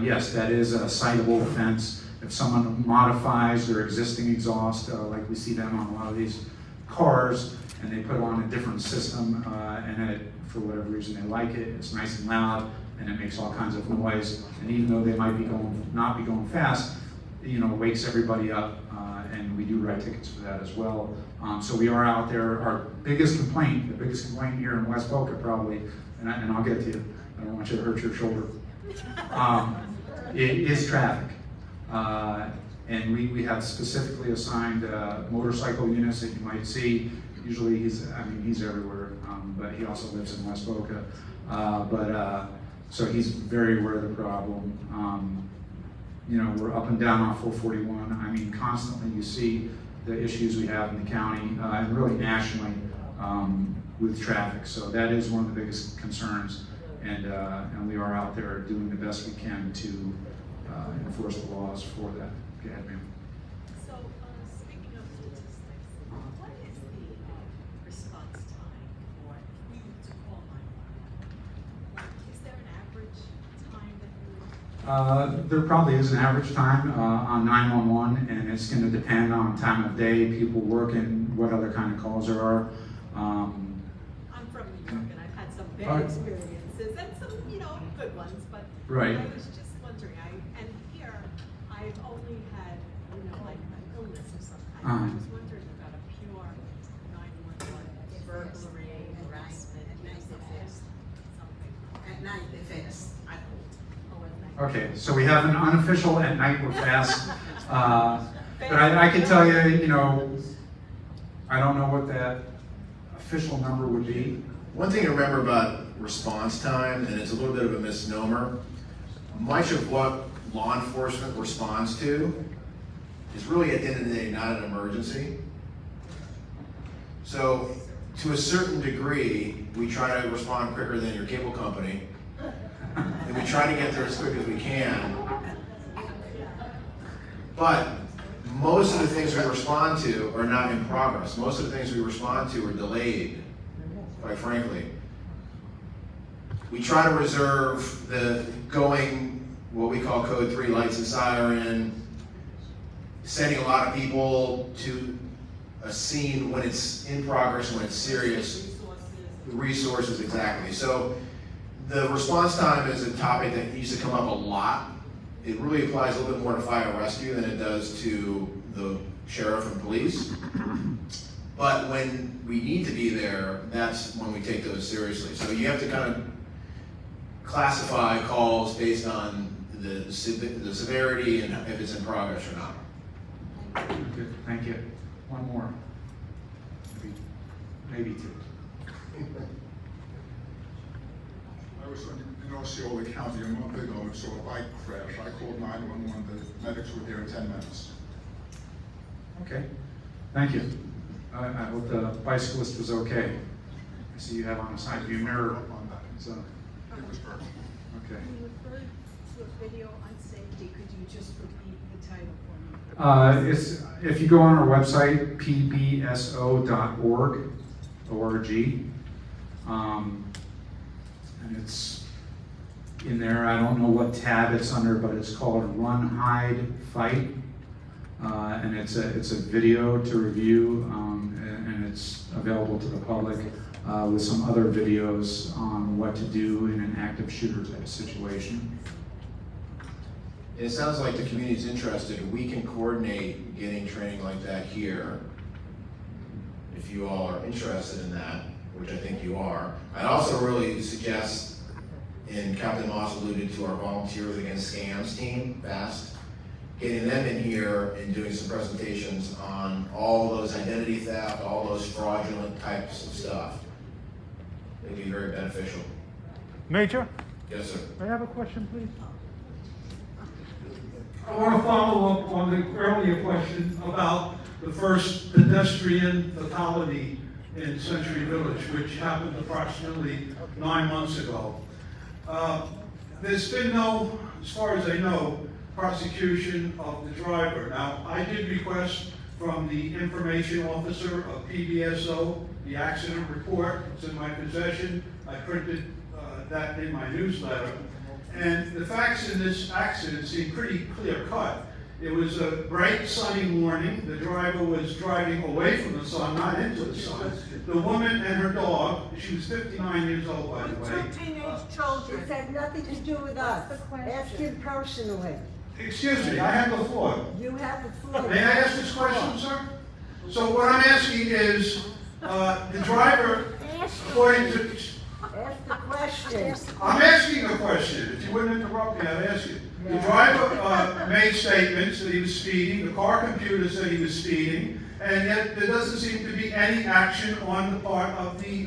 yes, that is a citable offense. If someone modifies their existing exhaust, like we see them on a lot of these cars, and they put on a different system, and it, for whatever reason they like it, it's nice and loud, and it makes all kinds of noise. And even though they might be not be going fast, you know, wakes everybody up, and we do write tickets for that as well. So we are out there. Our biggest complaint, the biggest complaint here in West Boca probably, and I'll get to you, I don't want you to hurt your shoulder, it is traffic. And we have specifically assigned motorcycle units that you might see. Usually he's everywhere, but he also lives in West Boca. So he's very aware of the problem. We're up and down on 441. I mean, constantly you see the issues we have in the county and really nationally with traffic. So that is one of the biggest concerns, and we are out there doing the best we can to enforce the laws for that. Go ahead, ma'am. So, speaking of statistics, what is the response time for you to call 911? Like, is there an average time that you? There probably is an average time on 911, and it's going to depend on time of day, people working, what other kind of calls there are. I'm from New York, and I've had some bad experiences and some, good ones, but Right. I was just wondering, and here, I've only had, like an illness of some kind. I was wondering about a pure 911 burglary, harassment, something. At night, they're fast. I called. Oh, at night. Okay, so we have an unofficial at night we're fast. But I can tell you, I don't know what that official number would be. One thing to remember about response time, and it's a little bit of a misnomer, much of what law enforcement responds to is really at the end of the day not an emergency. So to a certain degree, we try to respond quicker than your cable company, and we try to get there as quick as we can. But most of the things we respond to are not in progress. Most of the things we respond to are delayed, quite frankly. We try to reserve the going, what we call code 3 lights and siren, sending a lot of people to a scene when it's in progress, when it's serious. Resources, exactly. So the response time is a topic that used to come up a lot. It really applies a little bit more to fire rescue than it does to the sheriff and police. But when we need to be there, that's when we take those seriously. So you have to kind of classify calls based on the severity and if it's in progress or not. Good, thank you. One more. Maybe two. I was in Osceola County a month ago and saw a bike crash. I called 911. The medics were there in 10 minutes. Okay, thank you. I hope the bicyclist was okay. I see you have on the side view mirror. So, It was hurt. okay. You referred to a video on safety. Could you just repeat the title for me? If you go on our website, pbso.org, and it's in there. I don't know what tab it's under, but it's called Run, Hide, Fight, and it's a video to review, and it's available to the public with some other videos on what to do in an active shooter type situation. It sounds like the community's interested. We can coordinate getting training like that here. If you all are interested in that, which I think you are. I'd also really suggest, and Captain Moss alluded to our Volunteers Against Scams team, FAST, getting them in here and doing some presentations on all those identity theft, all those fraudulent types of stuff. It'd be very beneficial. Major? Yes, sir. May I have a question, please? I want to follow up on the earlier question about the first pedestrian fatality in Century Village, which happened approximately 9 months ago. There's been no, as far as I know, prosecution of the driver. Now, I did request from the information officer of PBSO, the accident report. It's in my possession. I printed that in my newsletter. And the facts in this accident seem pretty clear cut. It was a bright sunny morning. The driver was driving away from the sun, not into the sun. The woman and her dog, she was 59 years old, by the way. Two teenage children. It had nothing to do with us. Ask him personally. Excuse me, I have the floor. You have the floor. May I ask this question, sir? So what I'm asking is, the driver, according to Ask the question. I'm asking a question. If you wouldn't interrupt me, I'd ask you. The driver made statements that he was speeding, the car computer said he was speeding, and yet there doesn't seem to be any action on the part of the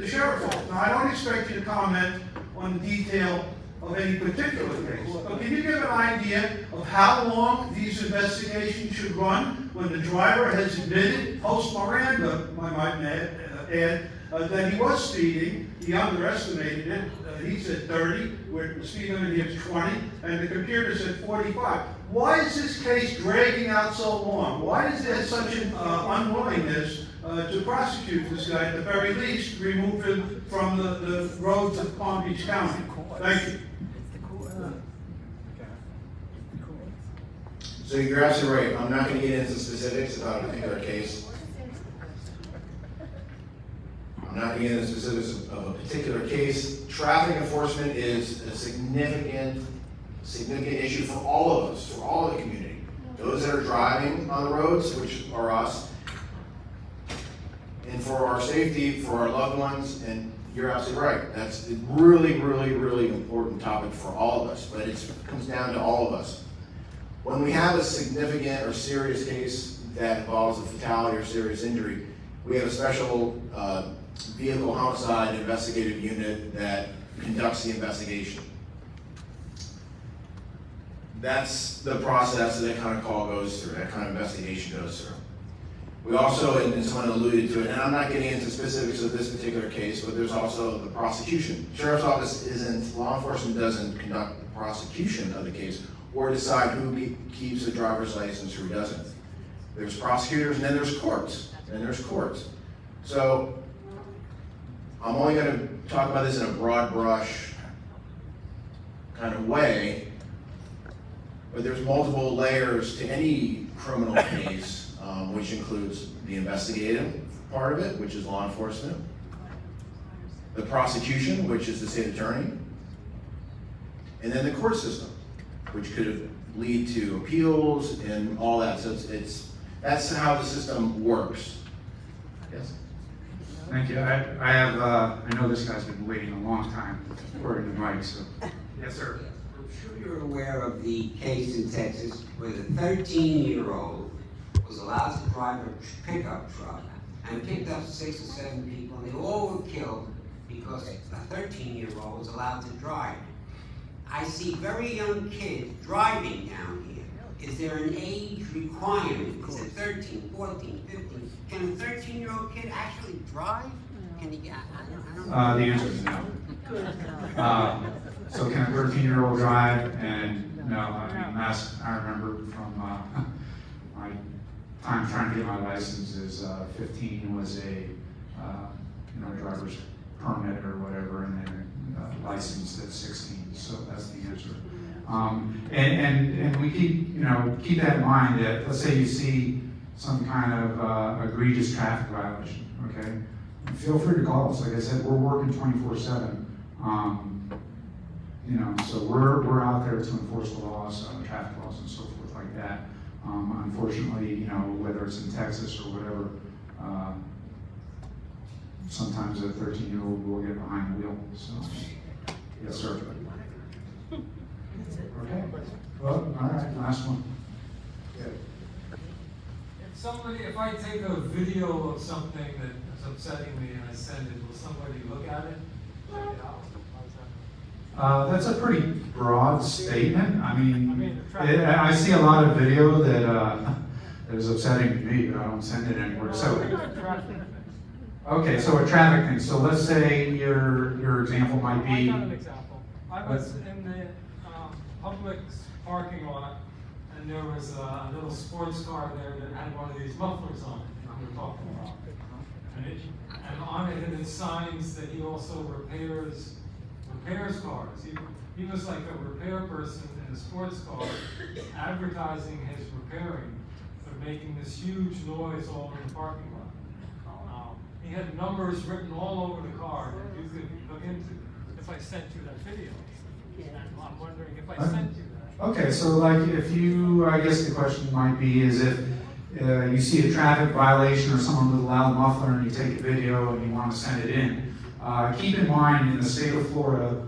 sheriff's office. Now, I don't expect you to comment on the detail of any particular case, but can you give an idea of how long these investigations should run when the driver has admitted, post Miranda, I might add, that he was speeding, he underestimated it, he said 30, where the speed limit here is 20, and the computer said 45. Why is this case dragging out so long? Why is there such an unwillingness to prosecute this guy, at the very least, remove him from the roads of Palm Beach County? Thank you. So you're absolutely right. I'm not going to get into specifics about a particular case. I'm not going to get into specifics of a particular case. Traffic enforcement is a significant issue for all of us, for all of the community. Those that are driving on the roads, which are us, and for our safety, for our loved ones, and you're absolutely right. That's a really, really, really important topic for all of us, but it comes down to all of us. When we have a significant or serious case that involves a fatality or serious injury, we have a special vehicle homicide investigative unit that conducts the investigation. That's the process that kind of call goes through, that kind of investigation goes through. We also, and someone alluded to it, and I'm not getting into specifics of this particular case, but there's also the prosecution. Sheriff's Office law enforcement doesn't conduct the prosecution of the case or decide who keeps a driver's license, who doesn't. There's prosecutors, and then there's courts, So I'm only going to talk about this in a broad brush kind of way, but there's multiple layers to any criminal case, which includes the investigative part of it, which is law enforcement, the prosecution, which is the state attorney, and then the court system, which could lead to appeals and all that. So that's how the system works. Yes? Thank you. I know this guy's been waiting a long time for the mic, so. Yes, sir. I'm sure you're aware of the case in Texas where the 13-year-old was allowed to drive a pickup truck and picked up 6 or 7 people, and they all were killed because a 13-year-old was allowed to drive. I see very young kids driving down here. Is there an age requirement? Is it 13, 14, 15? Can a 13-year-old kid actually drive? Can he get, I don't know. The answer is no. So can a 13-year-old drive? And no, I mean, I remember from my time trying to get my license is 15 was a driver's permit or whatever, and then licensed at 16. So that's the answer. And we keep that in mind that let's say you see some kind of egregious traffic violation, okay? Feel free to call us. Like I said, we're working 24/7. So we're out there to enforce the laws, traffic laws, and so forth like that. Unfortunately, whether it's in Texas or whatever, sometimes a 13-year-old will get behind the wheel. So, yes, sir. Okay. Well, all right. Last one. If I take a video of something that is upsetting me and I send it, will somebody look at it? Check it out? That's a pretty broad statement. I mean, I see a lot of video that is upsetting to me, but I don't send it anywhere. So, okay, so a traffic thing. So let's say your example might be. I got an example. I was in the public parking lot, and there was a little sports car there that had one of these mufflers on it that we're talking about. And on it had signs that he also repairs cars. He was like a repair person in a sports car, advertising his repairing, but making this huge noise all in the parking lot. He had numbers written all over the car that you could look into if I sent you that video. I'm wondering if I sent you that. Okay, so like if you, I guess the question might be is if you see a traffic violation or someone with a loud muffler and you take a video and you want to send it in, keep in mind, in the state of Florida,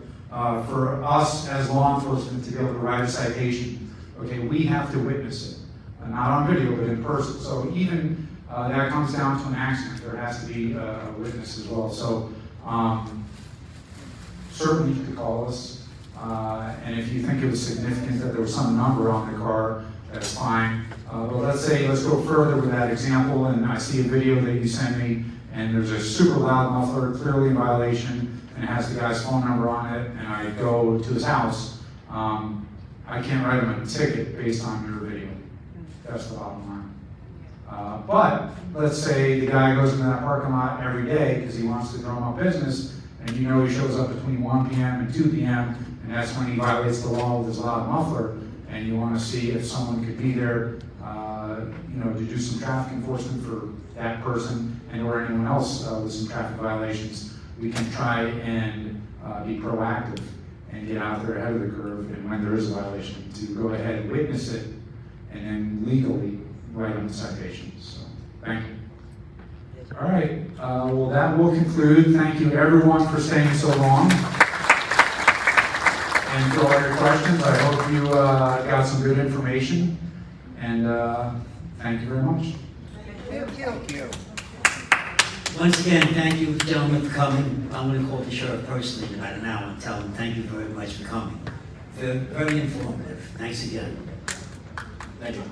for us as law enforcement to be able to write a citation, okay, we have to witness it. Not on video, but in person. So even that comes down to an accident, there has to be a witness as well. So certainly you could call us. And if you think it was significant that there was some number on the car, that's fine. But let's go further with that example, and I see a video that you sent me, and there's a super loud muffler, clearly in violation, and it has the guy's phone number on it, and I go to his house. I can't write him a ticket based on your video. That's the bottom line. But let's say the guy goes into that parking lot every day because he wants to drum up business, and you know he shows up between 1 p.m. and 2 p.m., and that's when he violates the law with his loud muffler, and you want to see if someone could be there, to do some traffic enforcement for that person and or anyone else with some traffic violations. We can try and be proactive and get out there ahead of the curve, and when there is a violation, to go ahead and witness it and then legally write on the citations. So, thank you. All right, well, that will conclude. Thank you everyone for staying so long and for all your questions. I hope you got some good information, and thank you very much. Thank you. Once again, thank you, gentlemen, for coming. I'm going to call the sheriff personally in about an hour and tell him thank you very much for coming. Very informative. Thanks again. Thank you.